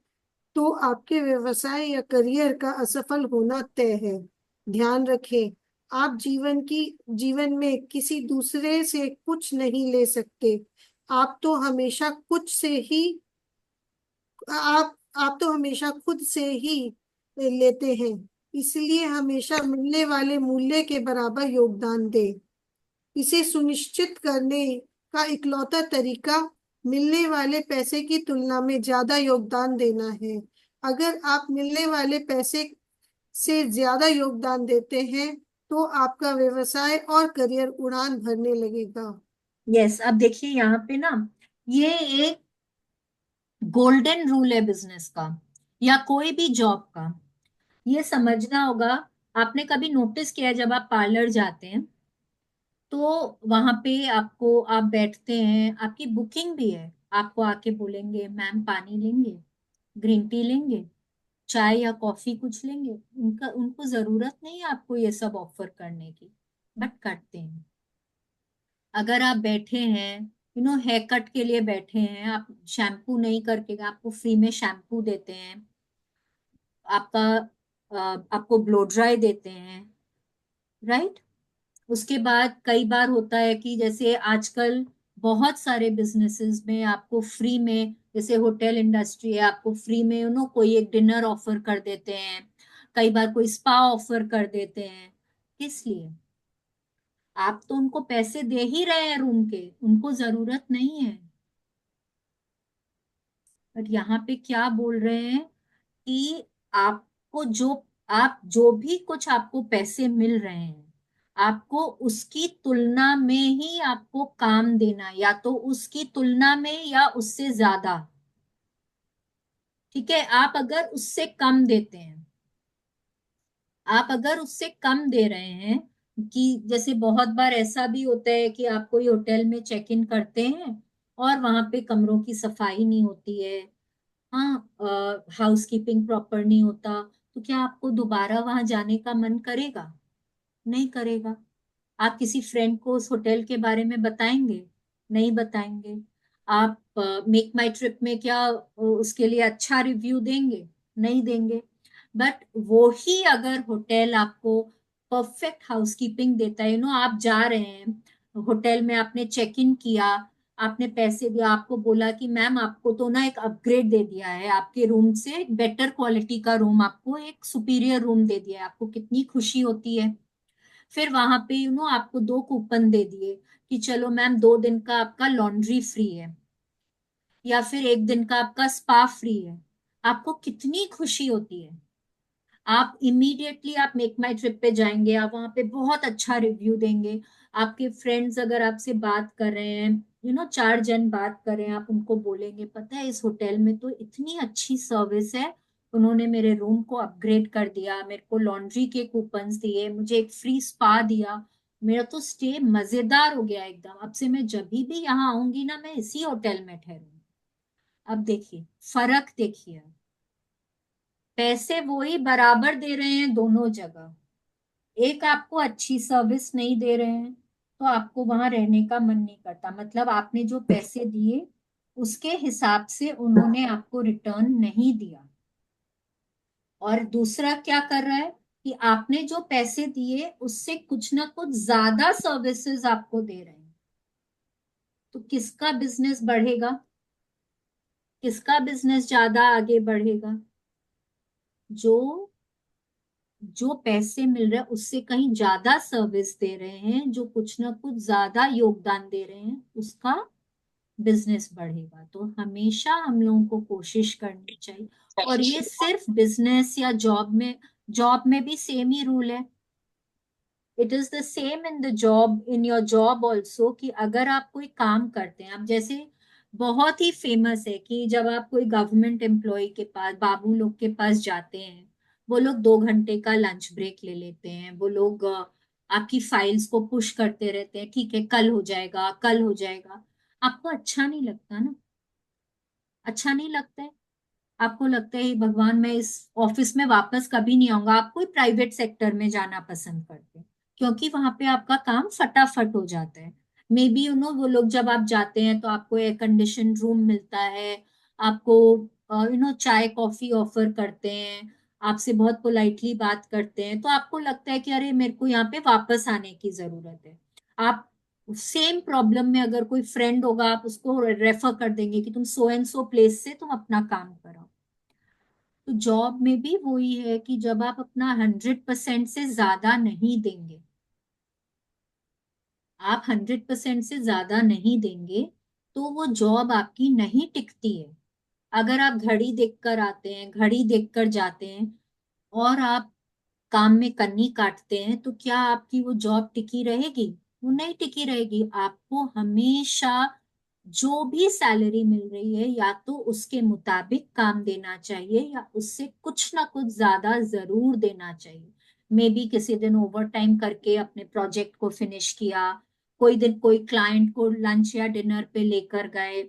तो आपके व्यवसाय या करियर का असफल होना तय है। ध्यान रखें, आप जीवन में किसी दूसरे से कुछ नहीं ले सकते। आप तो हमेशा कुछ से ही आप तो हमेशा खुद से ही लेते हैं। इसलिए हमेशा मिलने वाले मूल्य के बराबर योगदान दें। इसे सुनिश्चित करने का इकलौता तरीका मिलने वाले पैसे की तुलना में ज्यादा योगदान देना है। अगर आप मिलने वाले पैसे से ज्यादा योगदान देते हैं, तो आपका व्यवसाय और करियर उड़ान भरने लगेगा। यस, अब देखिए यहाँ पे ना, ये एक गोल्डन रूल है बिजनेस का या कोई भी जॉब का। ये समझना होगा। आपने कभी नोटिस किया है, जब आप पार्लर जाते हैं तो वहां पे आपको, आप बैठते हैं, आपकी बुकिंग भी है, आपको आके बोलेंगे मैम पानी लेंगे, ग्रीन टी लेंगे, चाय या कॉफी कुछ लेंगे। उनको जरूरत नहीं है आपको ये सब ऑफर करने की, बट करते हैं। अगर आप बैठे हैं, हेयर कट के लिए बैठे हैं, आप शैम्पू नहीं करके, आपको फ्री में शैम्पू देते हैं, आपका आपको ब्लो ड्राई देते हैं, राइट। उसके बाद कई बार होता है कि जैसे आजकल बहुत सारे बिजनेसेस में आपको फ्री में, जैसे होटल इंडस्ट्री है, आपको फ्री में कोई एक डिनर ऑफर कर देते हैं, कई बार कोई स्पा ऑफर कर देते हैं। किस लिए? आप तो उनको पैसे दे ही रहे हैं रूम के, उनको जरूरत नहीं है। बट यहाँ पे क्या बोल रहे हैं कि आपको जो, आप जो भी कुछ आपको पैसे मिल रहे हैं, आपको उसकी तुलना में ही आपको काम देना, या तो उसकी तुलना में या उससे ज्यादा। ठीक है, आप अगर उससे कम देते हैं, आप अगर उससे कम दे रहे हैं, कि जैसे बहुत बार ऐसा भी होता है कि आप कोई होटल में चेक इन करते हैं और वहां पे कमरों की सफाई नहीं होती है, हाँ, हाउस कीपिंग प्रॉपर नहीं होता, तो क्या आपको दोबारा वहां जाने का मन करेगा? नहीं करेगा। आप किसी फ्रेंड को उस होटल के बारे में बताएंगे? नहीं बताएंगे। आप मेक माई ट्रिप में क्या उसके लिए अच्छा रिव्यू देंगे? नहीं देंगे। बट वो ही अगर होटल आपको परफेक्ट हाउसकीपिंग देता है, आप जा रहे हैं होटल में, आपने चेक इन किया, आपने पैसे दिया, आपको बोला कि मैम आपको तो ना एक अपग्रेड दे दिया है, आपके रूम से एक बेटर क्वालिटी का रूम, आपको एक सुपीरियर रूम दे दिया है, आपको कितनी खुशी होती है। फिर वहां पे आपको 2 कूपन दे दिए कि चलो मैम 2 दिन का आपका लॉन्ड्री फ्री है, या फिर 1 दिन का आपका स्पा फ्री है। आपको कितनी खुशी होती है। आप इमीडिएटली आप मेक माई ट्रिप पे जाएंगे, आप वहां पे बहुत अच्छा रिव्यू देंगे। आपके फ्रेंड्स अगर आपसे बात कर रहे हैं, 4 जन बात कर रहे हैं, आप उनको बोलेंगे पता है इस होटल में तो इतनी अच्छी सर्विस है, उन्होंने मेरे रूम को अपग्रेड कर दिया, मेरे को लॉन्ड्री के कूपन्स दिए, मुझे एक फ्री स्पा दिया, मेरा तो स्टे मजेदार हो गया एकदम। अब से मैं जब भी यहाँ आऊंगी ना, मैं इसी होटल में ठहरूंगी। अब देखिए फर्क देखिए, पैसे वो ही बराबर दे रहे हैं दोनों जगह। एक आपको अच्छी सर्विस नहीं दे रहे हैं तो आपको वहां रहने का मन नहीं करता, मतलब आपने जो पैसे दिए उसके हिसाब से उन्होंने आपको रिटर्न नहीं दिया। और दूसरा क्या कर रहा है कि आपने जो पैसे दिए उससे कुछ ना कुछ ज्यादा सर्विसेज आपको दे रहे हैं। तो किसका बिजनेस बढ़ेगा, किसका बिजनेस ज्यादा आगे बढ़ेगा? जो जो पैसे मिल रहे हैं उससे कहीं ज्यादा सर्विस दे रहे हैं, जो कुछ ना कुछ ज्यादा योगदान दे रहे हैं, उसका बिजनेस बढ़ेगा। तो हमेशा हम लोगों को कोशिश करनी चाहिए। और ये सिर्फ बिजनेस या जॉब में भी सेम ही रूल है। It is the same in the job, in your job also, कि अगर आप कोई काम करते हैं, आप जैसे बहुत ही फेमस है कि जब आप कोई गवर्नमेंट एम्प्लॉय के पास, बाबू लोग के पास जाते हैं, वो लोग 2 घंटे का लंच ब्रेक ले लेते हैं, वो लोग आपकी फाइल्स को पुश करते रहते हैं, ठीक है कल हो जाएगा कल हो जाएगा। आपको अच्छा नहीं लगता ना, अच्छा नहीं लगता है। आपको लगता है "हे भगवान मैं इस ऑफिस में वापस कभी नहीं आऊंगा"। आप कोई प्राइवेट सेक्टर में जाना पसंद करते हैं क्योंकि वहां पे आपका काम फटाफट हो जाता है। मे बी वो लोग जब आप जाते हैं तो आपको एयर कंडीशन रूम मिलता है, आपको चाय कॉफी ऑफर करते हैं, आपसे बहुत पोलाइटली बात करते हैं, तो आपको लगता है कि अरे मेरे को यहाँ पे वापस आने की जरूरत है। आप सेम प्रॉब्लम में अगर कोई फ्रेंड होगा, आप उसको रेफर कर देंगे कि तुम सो एंड सो प्लेस से तुम अपना काम करो। तो जॉब में भी वही है कि जब आप अपना 100% से ज्यादा नहीं देंगे, आप 100% से ज्यादा नहीं देंगे, तो वो जॉब आपकी नहीं टिकती है। अगर आप घड़ी देखकर आते हैं, घड़ी देखकर जाते हैं, और आप काम में कन्नी काटते हैं, तो क्या आपकी वो जॉब टिकी रहेगी? वो नहीं टिकी रहेगी। आपको हमेशा जो भी सैलरी मिल रही है या तो उसके मुताबिक काम देना चाहिए, या उससे कुछ ना कुछ ज्यादा जरूर देना चाहिए। मे बी किसी दिन ओवर टाइम करके अपने प्रोजेक्ट को फिनिश किया, कोई दिन कोई क्लाइंट को लंच या डिनर पे लेकर गए,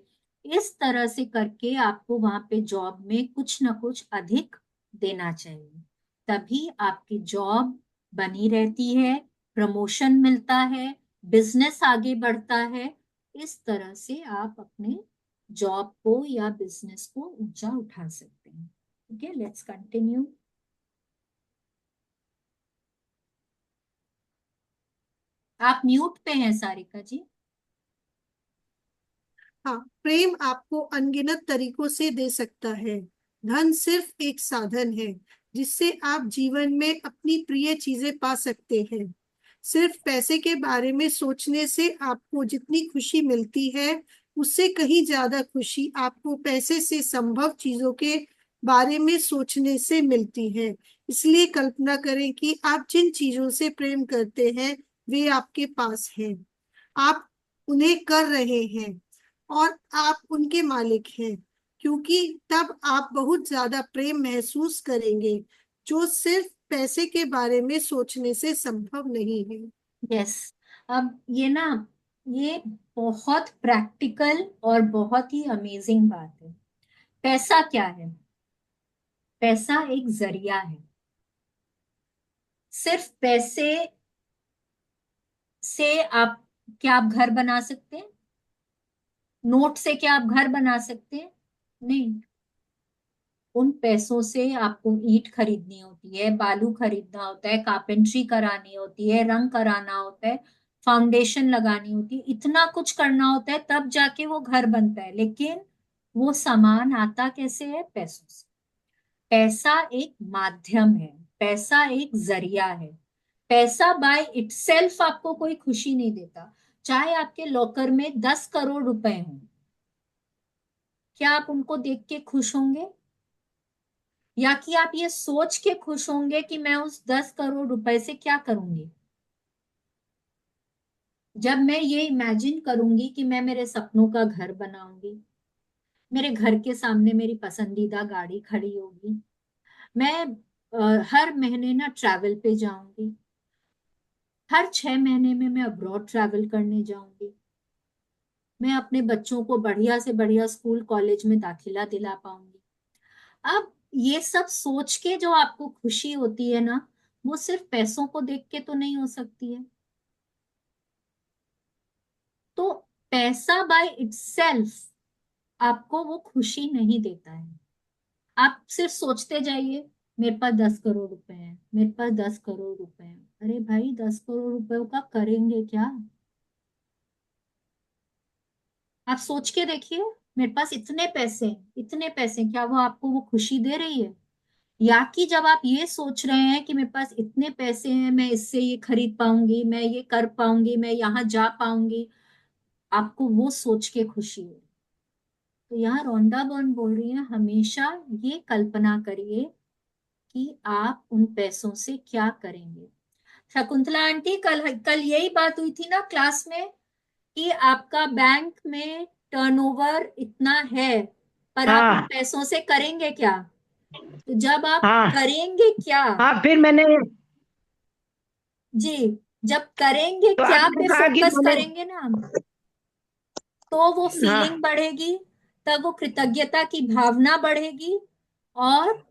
इस तरह से करके आपको वहां पे जॉब में कुछ ना कुछ अधिक देना चाहिए। तभी आपकी जॉब बनी रहती है, प्रमोशन मिलता है, बिजनेस आगे बढ़ता है। इस तरह से आप अपने जॉब को या बिजनेस को ऊंचा उठा सकते हैं। ठीक है, लेट्स कंटिन्यू। आप म्यूट पे हैं सारिका जी। हाँ, प्रेम आपको अनगिनत तरीकों से दे सकता है। धन सिर्फ एक साधन है जिससे आप जीवन में अपनी प्रिय चीजें पा सकते हैं। सिर्फ पैसे के बारे में सोचने से आपको जितनी खुशी मिलती है, उससे कहीं ज्यादा खुशी आपको पैसे से संभव चीजों के बारे में सोचने से मिलती है। इसलिए कल्पना करें कि आप जिन चीजों से प्रेम करते हैं वे आपके पास हैं, आप उन्हें कर रहे हैं, और आप उनके मालिक हैं। क्योंकि तब आप बहुत ज्यादा प्रेम महसूस करेंगे, जो सिर्फ पैसे के बारे में सोचने से संभव नहीं है। यस। अब ये बहुत प्रैक्टिकल और बहुत ही अमेजिंग बात है। पैसा क्या है? पैसा एक जरिया है। सिर्फ पैसे से आप क्या आप घर बना सकते हैं? नोट से क्या आप घर बना सकते हैं? नहीं। उन पैसों से आपको ईंट खरीदनी होती है, बालू खरीदना होता है, कारपेंट्री करानी होती है, रंग कराना होता है, फाउंडेशन लगानी होती है, इतना कुछ करना होता है, तब जाके वो घर बनता है। लेकिन वो सामान आता कैसे है? पैसों से। पैसा एक माध्यम है, पैसा एक जरिया है। पैसा बाय इटसेल्फ आपको कोई खुशी नहीं देता। चाहे आपके लॉकर में 10 करोड़ रुपए हों, क्या आप उनको देख के खुश होंगे? या कि आप ये सोच के खुश होंगे कि मैं उस 10 करोड़ रुपए से क्या करूंगी? जब मैं ये इमेजिन करूंगी कि मैं मेरे सपनों का घर बनाऊंगी, मेरे घर के सामने मेरी पसंदीदा गाड़ी खड़ी होगी, मैं हर महीने ना ट्रैवल पे जाऊंगी, हर 6 महीने में मैं अब्रॉड ट्रैवल करने जाऊंगी, मैं अपने बच्चों को बढ़िया से बढ़िया स्कूल कॉलेज में दाखिला दिला पाऊंगी। अब ये सब सोच के जो आपको खुशी होती है ना, वो सिर्फ पैसों को देख के तो नहीं हो सकती है। तो पैसा बाय इटसेल्फ आपको वो खुशी नहीं देता है। आप सिर्फ सोचते जाइए, मेरे पास 10 करोड़ रुपए हैं, मेरे पास 10 करोड़ रुपए हैं। अरे भाई, 10 करोड़ रुपए का करेंगे क्या? आप सोच के देखिए, मेरे पास इतने पैसे हैं, इतने पैसे हैं, क्या वो आपको वो खुशी दे रही है? या कि जब आप ये सोच रहे हैं कि मेरे पास इतने पैसे हैं, मैं इससे ये खरीद पाऊंगी, मैं ये कर पाऊंगी, मैं यहाँ जा पाऊंगी, आपको वो सोच के खुशी हो। तो यहाँ रोंडा बर्न बोल रही है, हमेशा ये कल्पना करिए कि आप उन पैसों से क्या करेंगे। शकुंतला आंटी, कल कल यही बात हुई थी ना क्लास में, कि आपका बैंक में टर्नओवर इतना है, पर आप उन हाँ पैसों से करेंगे क्या? तो जब आप हाँ करेंगे क्या? हाँ, फिर मैंने जी, जब करेंगे तो क्या आपने पे कहा कि फोकस मैंने करेंगे ना हम, तो वो फीलिंग हाँ बढ़ेगी, तब वो कृतज्ञता की भावना बढ़ेगी, और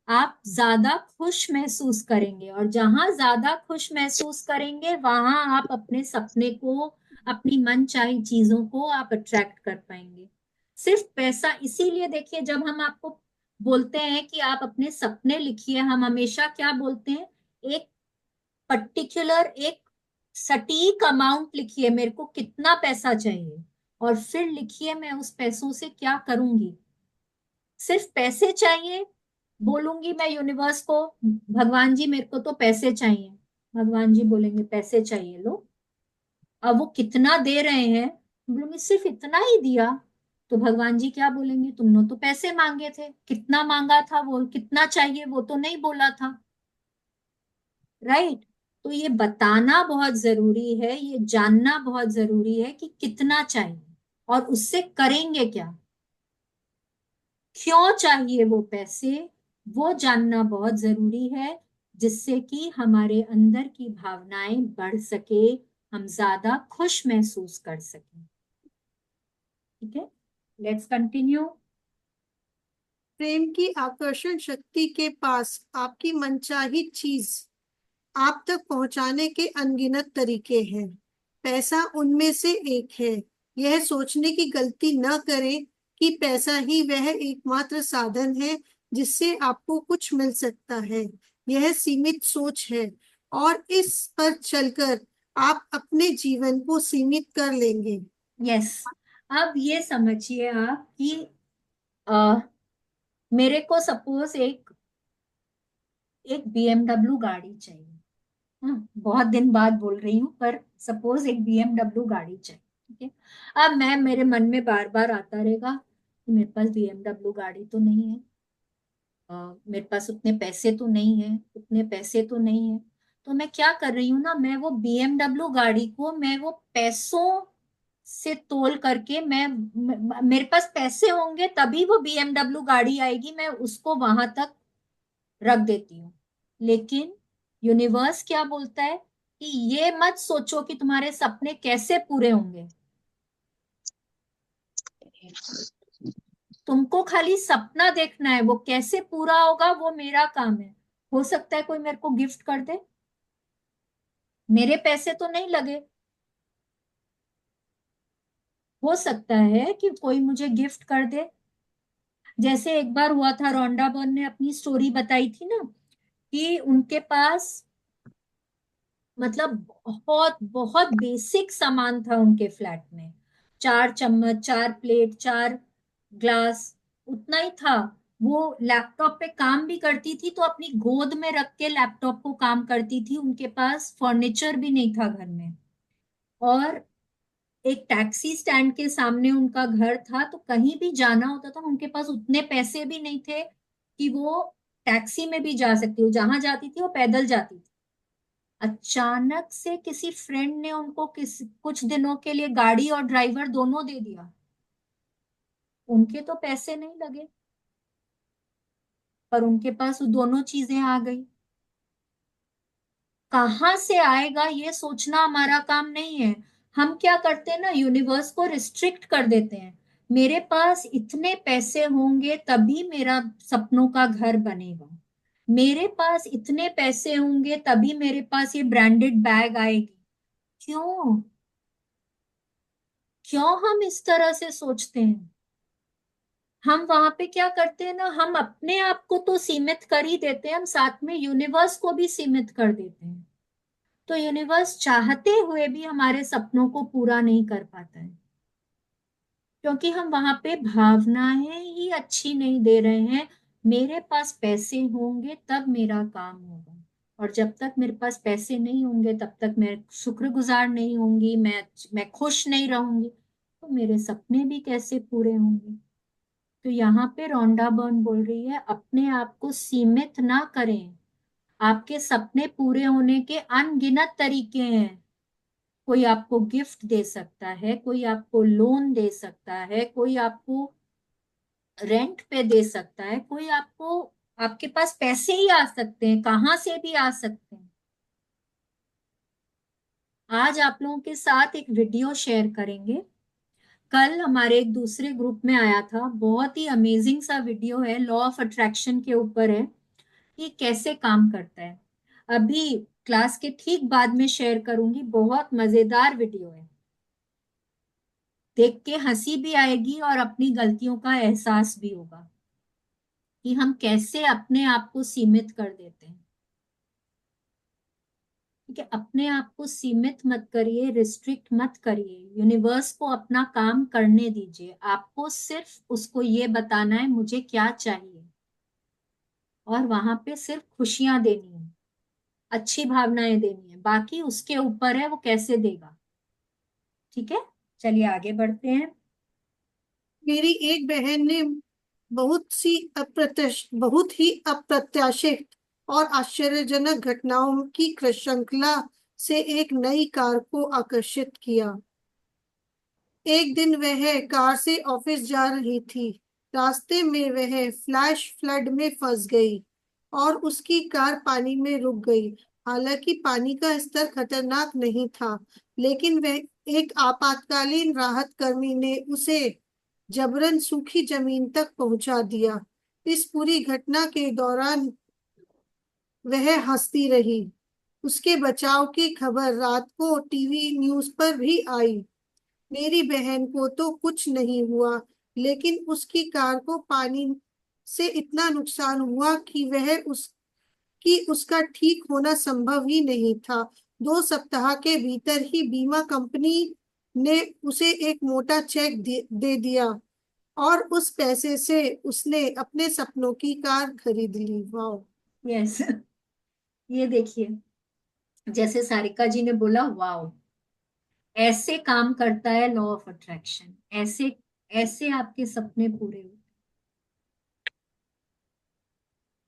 आप ज्यादा खुश महसूस करेंगे। और जहां ज्यादा खुश महसूस करेंगे, वहां आप अपने सपने को, अपनी मनचाही चीजों को आप अट्रैक्ट कर पाएंगे। सिर्फ पैसा, इसीलिए देखिए, जब हम आपको बोलते हैं कि आप अपने सपने लिखिए, हम हमेशा क्या बोलते हैं? एक पर्टिकुलर, एक सटीक अमाउंट लिखिए, मेरे को कितना पैसा चाहिए, और फिर लिखिए मैं उस पैसों से क्या करूंगी। सिर्फ पैसे चाहिए बोलूंगी मैं यूनिवर्स को, भगवान जी मेरे को तो पैसे चाहिए, भगवान जी बोलेंगे पैसे चाहिए, लो। अब वो कितना दे रहे हैं, बोलूंगी सिर्फ इतना ही दिया, तो भगवान जी क्या बोलेंगे? तुमने तो पैसे मांगे थे, कितना मांगा था, वो कितना चाहिए वो तो नहीं बोला था। राइट? तो ये बताना बहुत जरूरी है, ये जानना बहुत जरूरी है कि कितना चाहिए और उससे करेंगे क्या, क्यों चाहिए वो पैसे, वो जानना बहुत जरूरी है, जिससे कि हमारे अंदर की भावनाएं बढ़ सके, हम ज्यादा खुश महसूस कर सकें। ठीक है, लेट्स कंटिन्यू। प्रेम की आकर्षण शक्ति के पास आपकी मनचाही चीज आप तक पहुंचाने के अनगिनत तरीके हैं। पैसा उनमें से एक है। यह सोचने की गलती न करें कि पैसा ही वह एकमात्र साधन है जिससे आपको कुछ मिल सकता है। यह सीमित सोच है, और इस पर चलकर आप अपने जीवन को सीमित कर लेंगे। यस, अब ये समझिए आप कि अ, मेरे को सपोज एक एक बीएमडब्ल्यू गाड़ी चाहिए। बहुत दिन बाद बोल रही हूँ, पर सपोज एक बीएमडब्ल्यू गाड़ी चाहिए। ठीक है, अब मैं, मेरे मन में बार बार आता रहेगा कि मेरे पास बीएमडब्ल्यू गाड़ी तो नहीं है, मेरे पास उतने पैसे तो नहीं है, उतने पैसे तो नहीं है। तो मैं क्या कर रही हूँ ना, मैं वो बीएमडब्ल्यू गाड़ी को, मैं वो पैसों से तोल करके, मेरे पास पैसे होंगे तभी वो बीएमडब्ल्यू गाड़ी आएगी, मैं उसको वहां तक रख देती हूँ। लेकिन यूनिवर्स क्या बोलता है कि ये मत सोचो कि तुम्हारे सपने कैसे पूरे होंगे, तुमको खाली सपना देखना है, वो कैसे पूरा होगा वो मेरा काम है। हो सकता है कोई मेरे को गिफ्ट कर दे, मेरे पैसे तो नहीं लगे, हो सकता है कि कोई मुझे गिफ्ट कर दे। जैसे एक बार हुआ था, रोंडा बर्न ने अपनी स्टोरी बताई थी ना, कि उनके पास मतलब बहुत बहुत बेसिक सामान था उनके फ्लैट में। 4 चम्मच, 4 प्लेट, 4 ग्लास, उतना ही था। वो लैपटॉप पे काम भी करती थी तो अपनी गोद में रख के लैपटॉप को काम करती थी। उनके पास फर्नीचर भी नहीं था घर में। और एक टैक्सी स्टैंड के सामने उनका घर था, तो कहीं भी जाना होता था उनके पास उतने पैसे भी नहीं थे कि वो टैक्सी में भी जा सकती। वो जहां जाती थी वो पैदल जाती थी। अचानक से किसी फ्रेंड ने उनको कुछ दिनों के लिए गाड़ी और ड्राइवर दोनों दे दिया। उनके तो पैसे नहीं लगे, पर उनके पास वो दोनों चीजें आ गई। कहाँ से आएगा ये सोचना हमारा काम नहीं है। हम क्या करते हैं ना, यूनिवर्स को रिस्ट्रिक्ट कर देते हैं। मेरे पास इतने पैसे होंगे तभी मेरा सपनों का घर बनेगा। मेरे पास इतने पैसे होंगे तभी मेरे पास ये ब्रांडेड बैग आएगी। क्यों? क्यों हम इस तरह से सोचते हैं? हम वहां पे क्या करते हैं ना, हम अपने आप को तो सीमित कर ही देते हैं, हम साथ में यूनिवर्स को भी सीमित कर देते हैं। तो यूनिवर्स चाहते हुए भी हमारे सपनों को पूरा नहीं कर पाता है, क्योंकि हम वहां पे भावनाएं ही अच्छी नहीं दे रहे हैं। मेरे पास पैसे होंगे तब मेरा काम होगा, और जब तक मेरे पास पैसे नहीं होंगे तब तक मैं शुक्रगुजार नहीं होंगी, मैं खुश नहीं रहूंगी, तो मेरे सपने भी कैसे पूरे होंगे। तो यहाँ पे रोंडा बर्न बोल रही है, अपने आप को सीमित ना करें। आपके सपने पूरे होने के अनगिनत तरीके हैं। कोई आपको गिफ्ट दे सकता है, कोई आपको लोन दे सकता है, कोई आपको रेंट पे दे सकता है, कोई आपको, आपके पास पैसे ही आ सकते हैं, कहाँ से भी आ सकते हैं। आज आप लोगों के साथ एक वीडियो शेयर करेंगे। कल हमारे एक दूसरे ग्रुप में आया था, बहुत ही अमेजिंग सा वीडियो है, लॉ ऑफ अट्रैक्शन के ऊपर है, ये कैसे काम करता है। अभी क्लास के ठीक बाद में शेयर करूंगी, बहुत मजेदार वीडियो है। देख के हंसी भी आएगी और अपनी गलतियों का एहसास भी होगा कि हम कैसे अपने आप को सीमित कर देते हैं। ठीक है, अपने आप को सीमित मत करिए, रिस्ट्रिक्ट मत करिए। यूनिवर्स को अपना काम करने दीजिए। आपको सिर्फ उसको ये बताना है मुझे क्या चाहिए, और वहां पे सिर्फ खुशियां देनी है, अच्छी भावनाएं देनी है, बाकी उसके ऊपर है वो कैसे देगा। ठीक है, चलिए आगे बढ़ते हैं। मेरी एक बहन ने बहुत ही अप्रत्याशित और आश्चर्यजनक घटनाओं की श्रृंखला से एक नई कार को आकर्षित किया। एक दिन वह कार से ऑफिस जा रही थी। रास्ते में वह फ्लैश फ्लड में फंस गई और उसकी कार पानी में रुक गई। हालांकि पानी का स्तर खतरनाक नहीं था, लेकिन वह एक आपातकालीन राहत कर्मी ने उसे जबरन सूखी जमीन तक पहुंचा दिया। इस पूरी घटना के दौरान वह हंसती रही। उसके बचाव की खबर रात को टीवी न्यूज पर भी आई। मेरी बहन को तो कुछ नहीं हुआ, लेकिन उसकी कार को पानी से इतना नुकसान हुआ कि उसका ठीक होना संभव ही नहीं था। 2 सप्ताह के भीतर ही बीमा कंपनी ने उसे एक मोटा चेक दे दिया और उस पैसे से उसने अपने सपनों की कार खरीद ली। वाह। यस, ये देखिए, जैसे सारिका जी ने बोला, वाओ, ऐसे काम करता है लॉ ऑफ अट्रैक्शन। ऐसे ऐसे आपके सपने पूरे हो।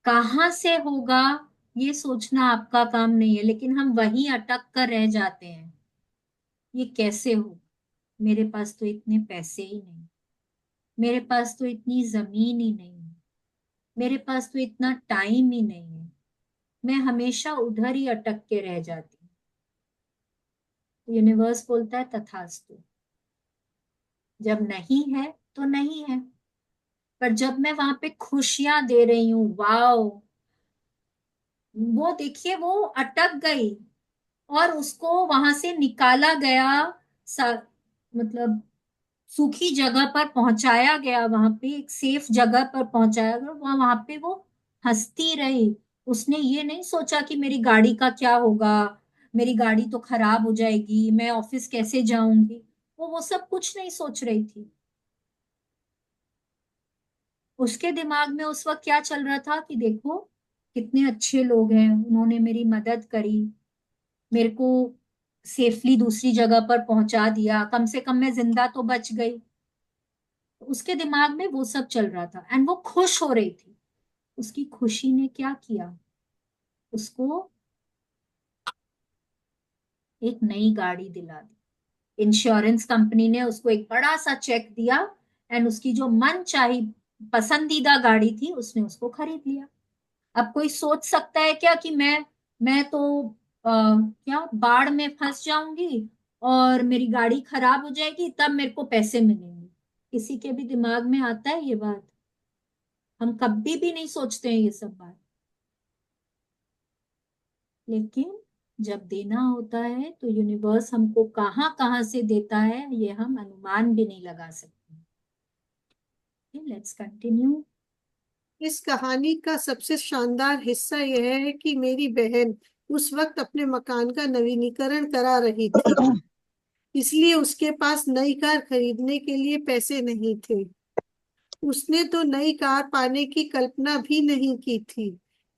कहाँ से होगा ये सोचना आपका काम नहीं है, लेकिन हम वहीं अटक कर रह जाते हैं। ये कैसे हो, मेरे पास तो इतने पैसे ही नहीं, मेरे पास तो इतनी जमीन ही नहीं है, मेरे पास तो इतना टाइम ही नहीं है। मैं हमेशा उधर ही अटक के रह जाती हूँ। यूनिवर्स बोलता है तथास्तु। जब नहीं है तो नहीं है, पर जब मैं वहां पे खुशियां दे रही हूँ, वाओ, वो देखिए वो अटक गई और उसको वहां से निकाला गया। सा, मतलब सूखी जगह पर पहुंचाया गया, वहां पे एक सेफ जगह पर पहुंचाया गया। वहां पे वो हंसती रही। उसने ये नहीं सोचा कि मेरी गाड़ी का क्या होगा, मेरी गाड़ी तो खराब हो जाएगी, मैं ऑफिस कैसे जाऊंगी। वो सब कुछ नहीं सोच रही थी। उसके दिमाग में उस वक्त क्या चल रहा था कि देखो कितने अच्छे लोग हैं, उन्होंने मेरी मदद करी, मेरे को सेफली दूसरी जगह पर पहुंचा दिया, कम से कम मैं जिंदा तो बच गई। तो उसके दिमाग में वो सब चल रहा था एंड वो खुश हो रही थी। उसकी खुशी ने क्या किया, उसको एक नई गाड़ी दिला दी। इंश्योरेंस कंपनी ने उसको एक बड़ा सा चेक दिया एंड उसकी जो मन चाही पसंदीदा गाड़ी थी उसने उसको खरीद लिया। अब कोई सोच सकता है क्या कि मैं तो क्या बाढ़ में फंस जाऊंगी और मेरी गाड़ी खराब हो जाएगी तब मेरे को पैसे मिलेंगे। किसी के भी दिमाग में आता है ये बात? हम कभी भी नहीं सोचते हैं ये सब बात। लेकिन जब देना होता है तो यूनिवर्स हमको कहाँ कहाँ से देता है ये हम अनुमान भी नहीं लगा सकते। Let's continue. इस कहानी का सबसे शानदार हिस्सा यह है कि मेरी बहन उस वक्त अपने मकान का नवीनीकरण करा रही थी, इसलिए उसके पास नई कार खरीदने के लिए पैसे नहीं थे। उसने तो नई कार पाने की कल्पना भी नहीं की थी।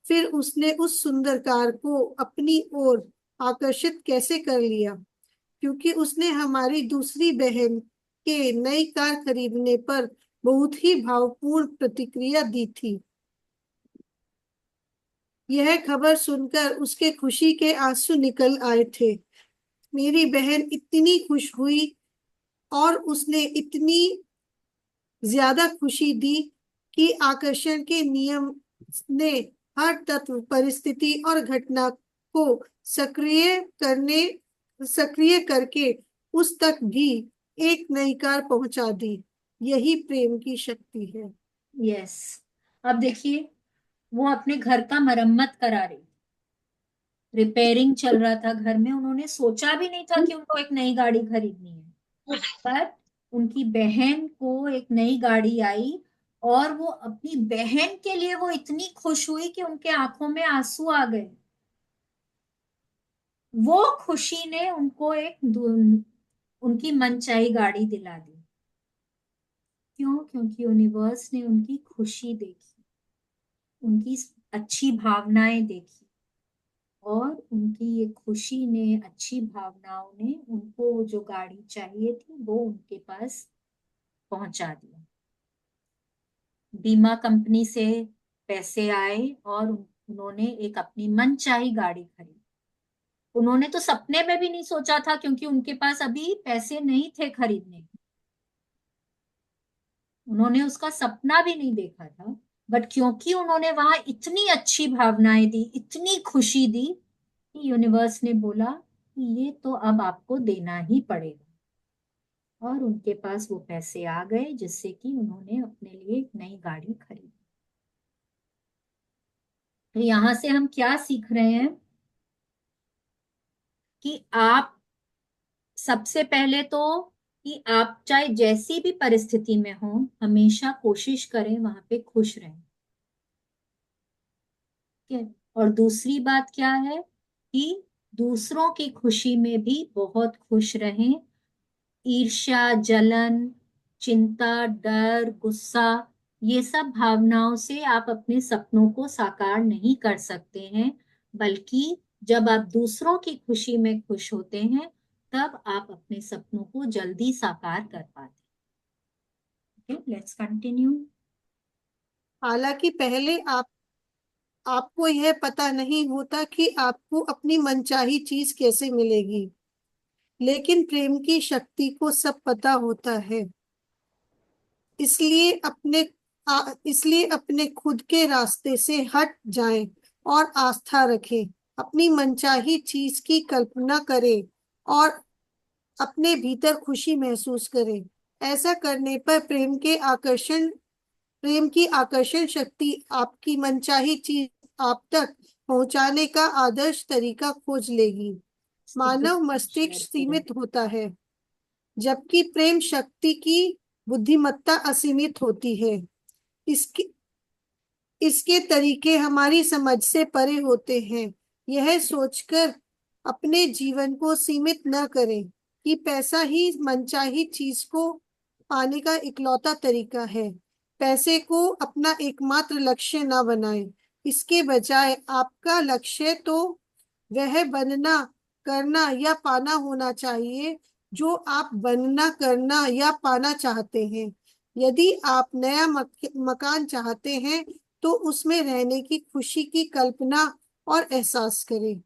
फिर उसने उस सुंदर कार को अपनी ओर आकर्षित कैसे कर लिया, क्योंकि उसने हमारी दूसरी बहन के नई कार खरीदने पर बहुत ही भावपूर्ण प्रतिक्रिया दी थी। यह खबर सुनकर उसके खुशी के आंसू निकल आए थे। मेरी बहन इतनी खुश हुई और उसने इतनी ज्यादा खुशी दी कि आकर्षण के नियम ने हर तत्व, परिस्थिति और घटना को सक्रिय करने सक्रिय करके उस तक भी एक नई कार पहुंचा दी। यही प्रेम की शक्ति है। यस। अब देखिए, वो अपने घर का मरम्मत करा रही, रिपेयरिंग चल रहा था घर में। उन्होंने सोचा भी नहीं था कि उनको एक नई गाड़ी खरीदनी है, पर उनकी बहन को एक नई गाड़ी आई और वो अपनी बहन के लिए वो इतनी खुश हुई कि उनके आंखों में आंसू आ गए। वो खुशी ने उनको उनकी मनचाही गाड़ी दिला दी। क्यों? क्योंकि यूनिवर्स ने उनकी खुशी देखी, उनकी अच्छी भावनाएं देखी, और उनकी ये खुशी ने, अच्छी भावनाओं ने उनको जो गाड़ी चाहिए थी वो उनके पास पहुंचा दिया। बीमा कंपनी से पैसे आए और उन्होंने एक अपनी मनचाही गाड़ी खरीदी। उन्होंने तो सपने में भी नहीं सोचा था, क्योंकि उनके पास अभी पैसे नहीं थे खरीदने के। उन्होंने उसका सपना भी नहीं देखा था, बट क्योंकि उन्होंने वहां इतनी अच्छी भावनाएं दी, इतनी खुशी दी, कि यूनिवर्स ने बोला कि ये तो अब आपको देना ही पड़ेगा। और उनके पास वो पैसे आ गए जिससे कि उन्होंने अपने लिए एक नई गाड़ी खरीदी। तो यहां से हम क्या सीख रहे हैं कि आप सबसे पहले तो, कि आप चाहे जैसी भी परिस्थिति में हो, हमेशा कोशिश करें वहां पे खुश रहें। ठीक है? और दूसरी बात क्या है कि दूसरों की खुशी में भी बहुत खुश रहें। ईर्ष्या, जलन, चिंता, डर, गुस्सा, ये सब भावनाओं से आप अपने सपनों को साकार नहीं कर सकते हैं, बल्कि जब आप दूसरों की खुशी में खुश होते हैं तब आप अपने सपनों को जल्दी साकार कर पाते हैं। Let's continue. हालांकि पहले आपको यह पता नहीं होता कि आपको अपनी मनचाही चीज कैसे मिलेगी, लेकिन प्रेम की शक्ति को सब पता होता है। इसलिए अपने खुद के रास्ते से हट जाएं और आस्था रखें। अपनी मनचाही चीज की कल्पना करें और अपने भीतर खुशी महसूस करें। ऐसा करने पर प्रेम की आकर्षण शक्ति आपकी मनचाही चीज आप तक पहुंचाने का आदर्श तरीका खोज लेगी। मानव मस्तिष्क शेयर किया। सीमित होता है, जबकि प्रेम शक्ति की बुद्धिमत्ता असीमित होती है। इसके इसके तरीके हमारी समझ से परे होते हैं। यह सोचकर अपने जीवन को सीमित न करें कि पैसा ही मनचाही चीज को पाने का इकलौता तरीका है। पैसे को अपना एकमात्र लक्ष्य न बनाएं। इसके बजाय आपका लक्ष्य तो वह बनना, करना या पाना होना चाहिए जो आप बनना, करना या पाना चाहते हैं। यदि आप नया मकान चाहते हैं तो उसमें रहने की खुशी की कल्पना और एहसास करें।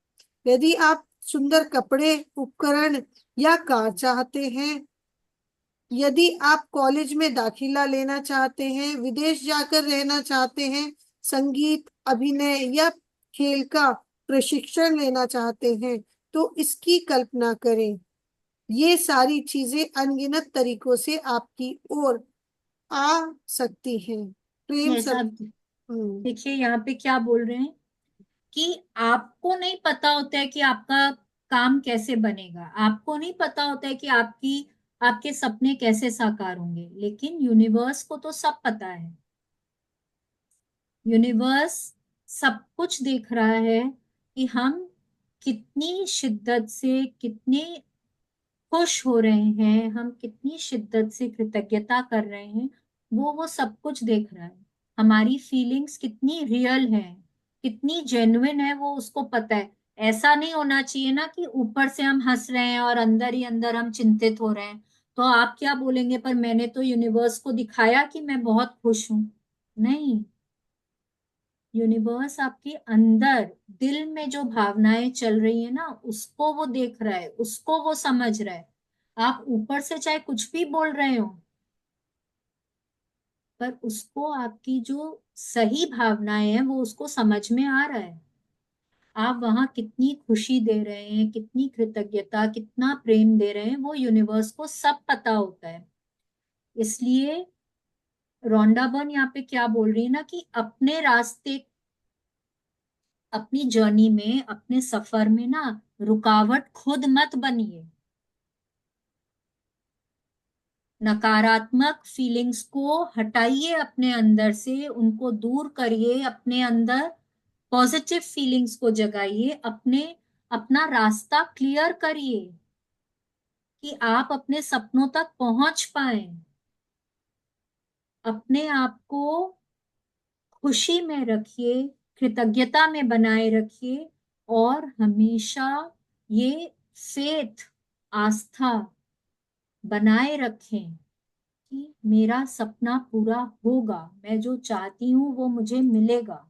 यदि आप सुंदर कपड़े, उपकरण या कार चाहते हैं, यदि आप कॉलेज में दाखिला लेना चाहते हैं, विदेश जाकर रहना चाहते हैं, संगीत, अभिनय या खेल का प्रशिक्षण लेना चाहते हैं, तो इसकी कल्पना करें। ये सारी चीजें अनगिनत तरीकों से आपकी ओर आ सकती हैं। प्रेम यस, सब। आप देखिए यहाँ पे क्या बोल रहे हैं कि आपको नहीं पता होता है कि आपका काम कैसे बनेगा, आपको नहीं पता होता है कि आपके सपने कैसे साकार होंगे, लेकिन यूनिवर्स को तो सब पता है। यूनिवर्स सब कुछ देख रहा है कि हम कितनी शिद्दत से, कितने खुश हो रहे हैं, हम कितनी शिद्दत से कृतज्ञता कर रहे हैं। वो सब कुछ देख रहा है। हमारी फीलिंग्स कितनी रियल है, कितनी जेन्युइन है, वो उसको पता है। ऐसा नहीं होना चाहिए ना कि ऊपर से हम हंस रहे हैं और अंदर ही अंदर हम चिंतित हो रहे हैं। तो आप क्या बोलेंगे, पर मैंने तो यूनिवर्स को दिखाया कि मैं बहुत खुश हूं। नहीं, यूनिवर्स आपके अंदर दिल में जो भावनाएं चल रही है ना, उसको वो देख रहा है, उसको वो समझ रहा है। आप ऊपर से चाहे कुछ भी बोल रहे हो, पर उसको आपकी जो सही भावनाएं हैं वो उसको समझ में आ रहा है। आप वहां कितनी खुशी दे रहे हैं, कितनी कृतज्ञता, कितना प्रेम दे रहे हैं, वो यूनिवर्स को सब पता होता है। इसलिए रोंडा बर्न यहाँ पे क्या बोल रही है ना, कि अपने रास्ते, अपनी जर्नी में, अपने सफर में ना रुकावट खुद मत बनिए। नकारात्मक फीलिंग्स को हटाइए अपने अंदर से, उनको दूर करिए, अपने अंदर पॉजिटिव फीलिंग्स को जगाइए, अपना रास्ता क्लियर करिए कि आप अपने सपनों तक पहुंच पाए। अपने आप को खुशी में रखिए, कृतज्ञता में बनाए रखिए, और हमेशा ये फेथ, आस्था बनाए रखें कि मेरा सपना पूरा होगा, मैं जो चाहती हूँ वो मुझे मिलेगा।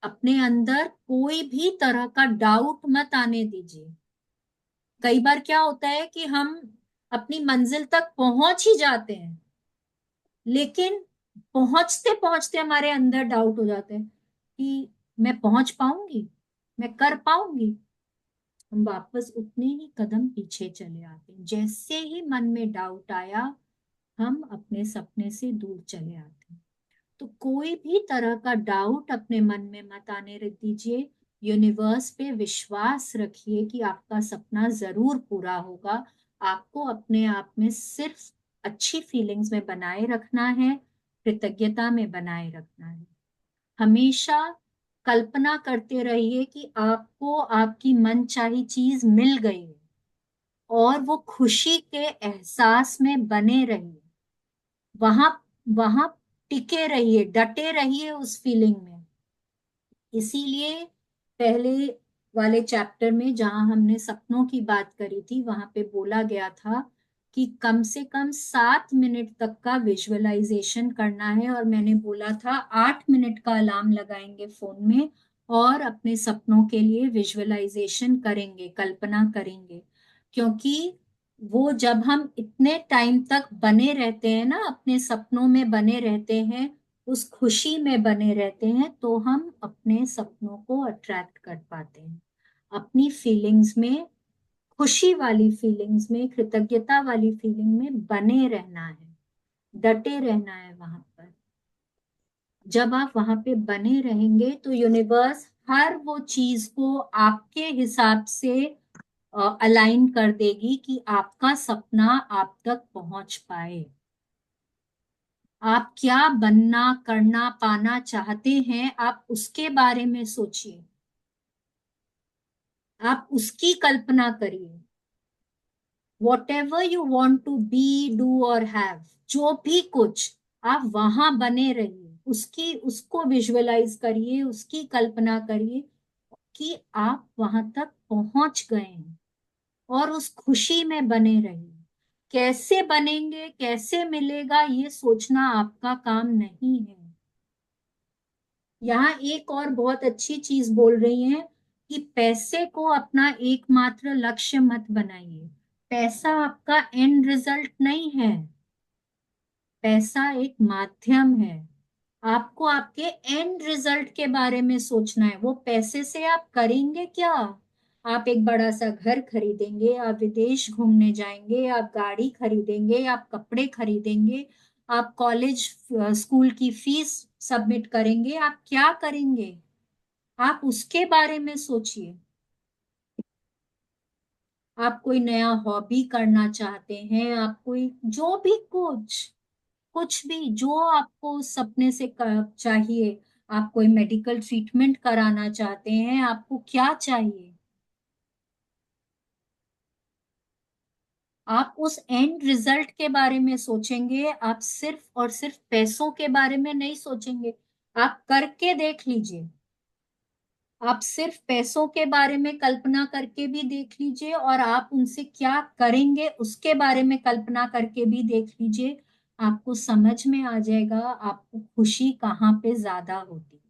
अपने अंदर कोई भी तरह का डाउट मत आने दीजिए। कई बार क्या होता है कि हम अपनी मंजिल तक पहुंच ही जाते हैं, लेकिन पहुंचते पहुंचते हमारे अंदर डाउट हो जाते हैं कि मैं पहुंच पाऊंगी, मैं कर पाऊंगी। हम वापस उतने ही कदम पीछे चले आते हैं। जैसे ही मन में डाउट आया, हम अपने सपने से दूर चले आते हैं। तो कोई भी तरह का डाउट अपने मन में मत आने दीजिए। यूनिवर्स पे विश्वास रखिए कि आपका सपना जरूर पूरा होगा। आपको अपने आप में सिर्फ अच्छी फीलिंग्स में बनाए रखना है, कृतज्ञता में बनाए रखना है। हमेशा कल्पना करते रहिए कि आपको आपकी मनचाही चीज मिल गई है, और वो खुशी के एहसास में बने रहिए। वहां वहां टिके रहिए, डटे रहिए उस फीलिंग में। इसीलिए पहले वाले चैप्टर में जहां हमने सपनों की बात करी थी, वहां पे बोला गया था कि कम से कम 7 मिनट तक का विजुअलाइजेशन करना है, और मैंने बोला था 8 मिनट का अलार्म लगाएंगे फोन में और अपने सपनों के लिए विजुअलाइजेशन करेंगे, कल्पना करेंगे। क्योंकि वो जब हम इतने टाइम तक बने रहते हैं ना, अपने सपनों में बने रहते हैं, उस खुशी में बने रहते हैं, तो हम अपने सपनों को अट्रैक्ट कर पाते हैं। अपनी फीलिंग्स में, खुशी वाली फीलिंग्स में, कृतज्ञता वाली फीलिंग में बने रहना है, डटे रहना है वहां पर। जब आप वहां पे बने रहेंगे तो यूनिवर्स हर वो चीज को आपके हिसाब से अलाइन कर देगी कि आपका सपना आप तक पहुंच पाए। आप क्या बनना, करना, पाना चाहते हैं, आप उसके बारे में सोचिए। आप उसकी कल्पना करिए। Whatever you want to be, do और हैव, जो भी कुछ, आप वहां बने रहिए, उसकी उसको विजुअलाइज करिए, उसकी कल्पना करिए कि आप वहां तक पहुंच गए हैं, और उस खुशी में बने रहिए। कैसे बनेंगे, कैसे मिलेगा, ये सोचना आपका काम नहीं है। यहाँ एक और बहुत अच्छी चीज बोल रही है कि पैसे को अपना एकमात्र लक्ष्य मत बनाइए। पैसा आपका एंड रिजल्ट नहीं है, पैसा एक माध्यम है। आपको आपके एंड रिजल्ट के बारे में सोचना है। वो पैसे से आप करेंगे क्या? आप एक बड़ा सा घर खरीदेंगे, आप विदेश घूमने जाएंगे, आप गाड़ी खरीदेंगे, आप कपड़े खरीदेंगे, आप कॉलेज स्कूल की फीस सबमिट करेंगे, आप क्या करेंगे? आप उसके बारे में सोचिए। आप कोई नया हॉबी करना चाहते हैं, आप कोई जो भी कुछ, कुछ भी जो आपको सपने से चाहिए, आप कोई मेडिकल ट्रीटमेंट कराना चाहते हैं, आपको क्या चाहिए, आप उस एंड रिजल्ट के बारे में सोचेंगे। आप सिर्फ और सिर्फ पैसों के बारे में नहीं सोचेंगे। आप करके देख लीजिए। आप सिर्फ पैसों के बारे में कल्पना करके भी देख लीजिए, और आप उनसे क्या करेंगे उसके बारे में कल्पना करके भी देख लीजिए। आपको समझ में आ जाएगा आपको खुशी कहाँ पे ज्यादा होती है।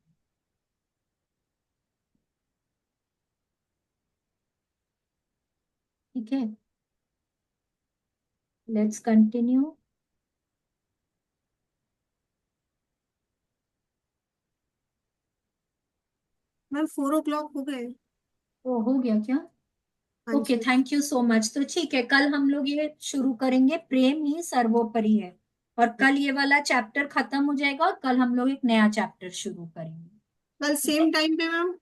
ठीक है, लेट्स कंटिन्यू। मैम 4 o'clock हो गए। ओ, हो गया क्या? हाँ ओके, जी। Thank you so much. तो ठीक है, कल हम लोग ये शुरू करेंगे, प्रेम ही सर्वोपरि है। और कल ये वाला चैप्टर खत्म हो जाएगा, और कल हम लोग एक नया चैप्टर शुरू करेंगे। कल ठीक है, सेम टाइम पे मैम।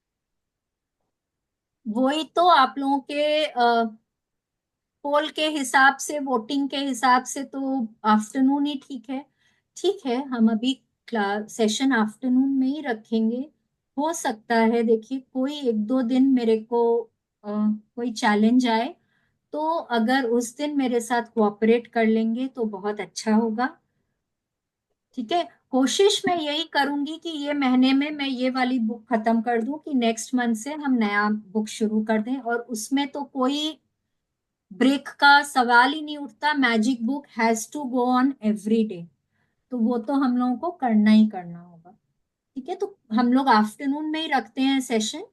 वही तो आप लोगों के पोल के हिसाब से, वोटिंग के हिसाब से तो आफ्टरनून ही ठीक है। ठीक है, हम अभी क्लास सेशन आफ्टरनून में ही रखेंगे। हो सकता है, देखिए, कोई एक दो दिन मेरे को कोई चैलेंज आए, तो अगर उस दिन मेरे साथ कोऑपरेट कर लेंगे तो बहुत अच्छा होगा। ठीक है, कोशिश मैं यही करूंगी कि ये महीने में मैं ये वाली बुक खत्म कर दूं, कि नेक्स्ट मंथ से हम नया बुक शुरू कर दें, और उसमें तो कोई ब्रेक का सवाल ही नहीं उठता। Magic book has to go on every day, तो वो तो हम लोगों को करना ही करना होगा। ठीक है, तो हम लोग आफ्टरनून में ही रखते हैं सेशन।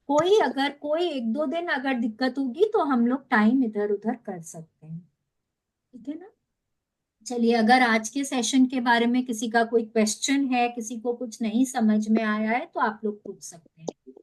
कोई अगर कोई एक दो दिन अगर दिक्कत होगी तो हम लोग टाइम इधर उधर कर सकते हैं। ठीक है ना? चलिए, अगर आज के सेशन के बारे में किसी का कोई क्वेश्चन है, किसी को कुछ नहीं समझ में आया है, तो आप लोग पूछ सकते हैं।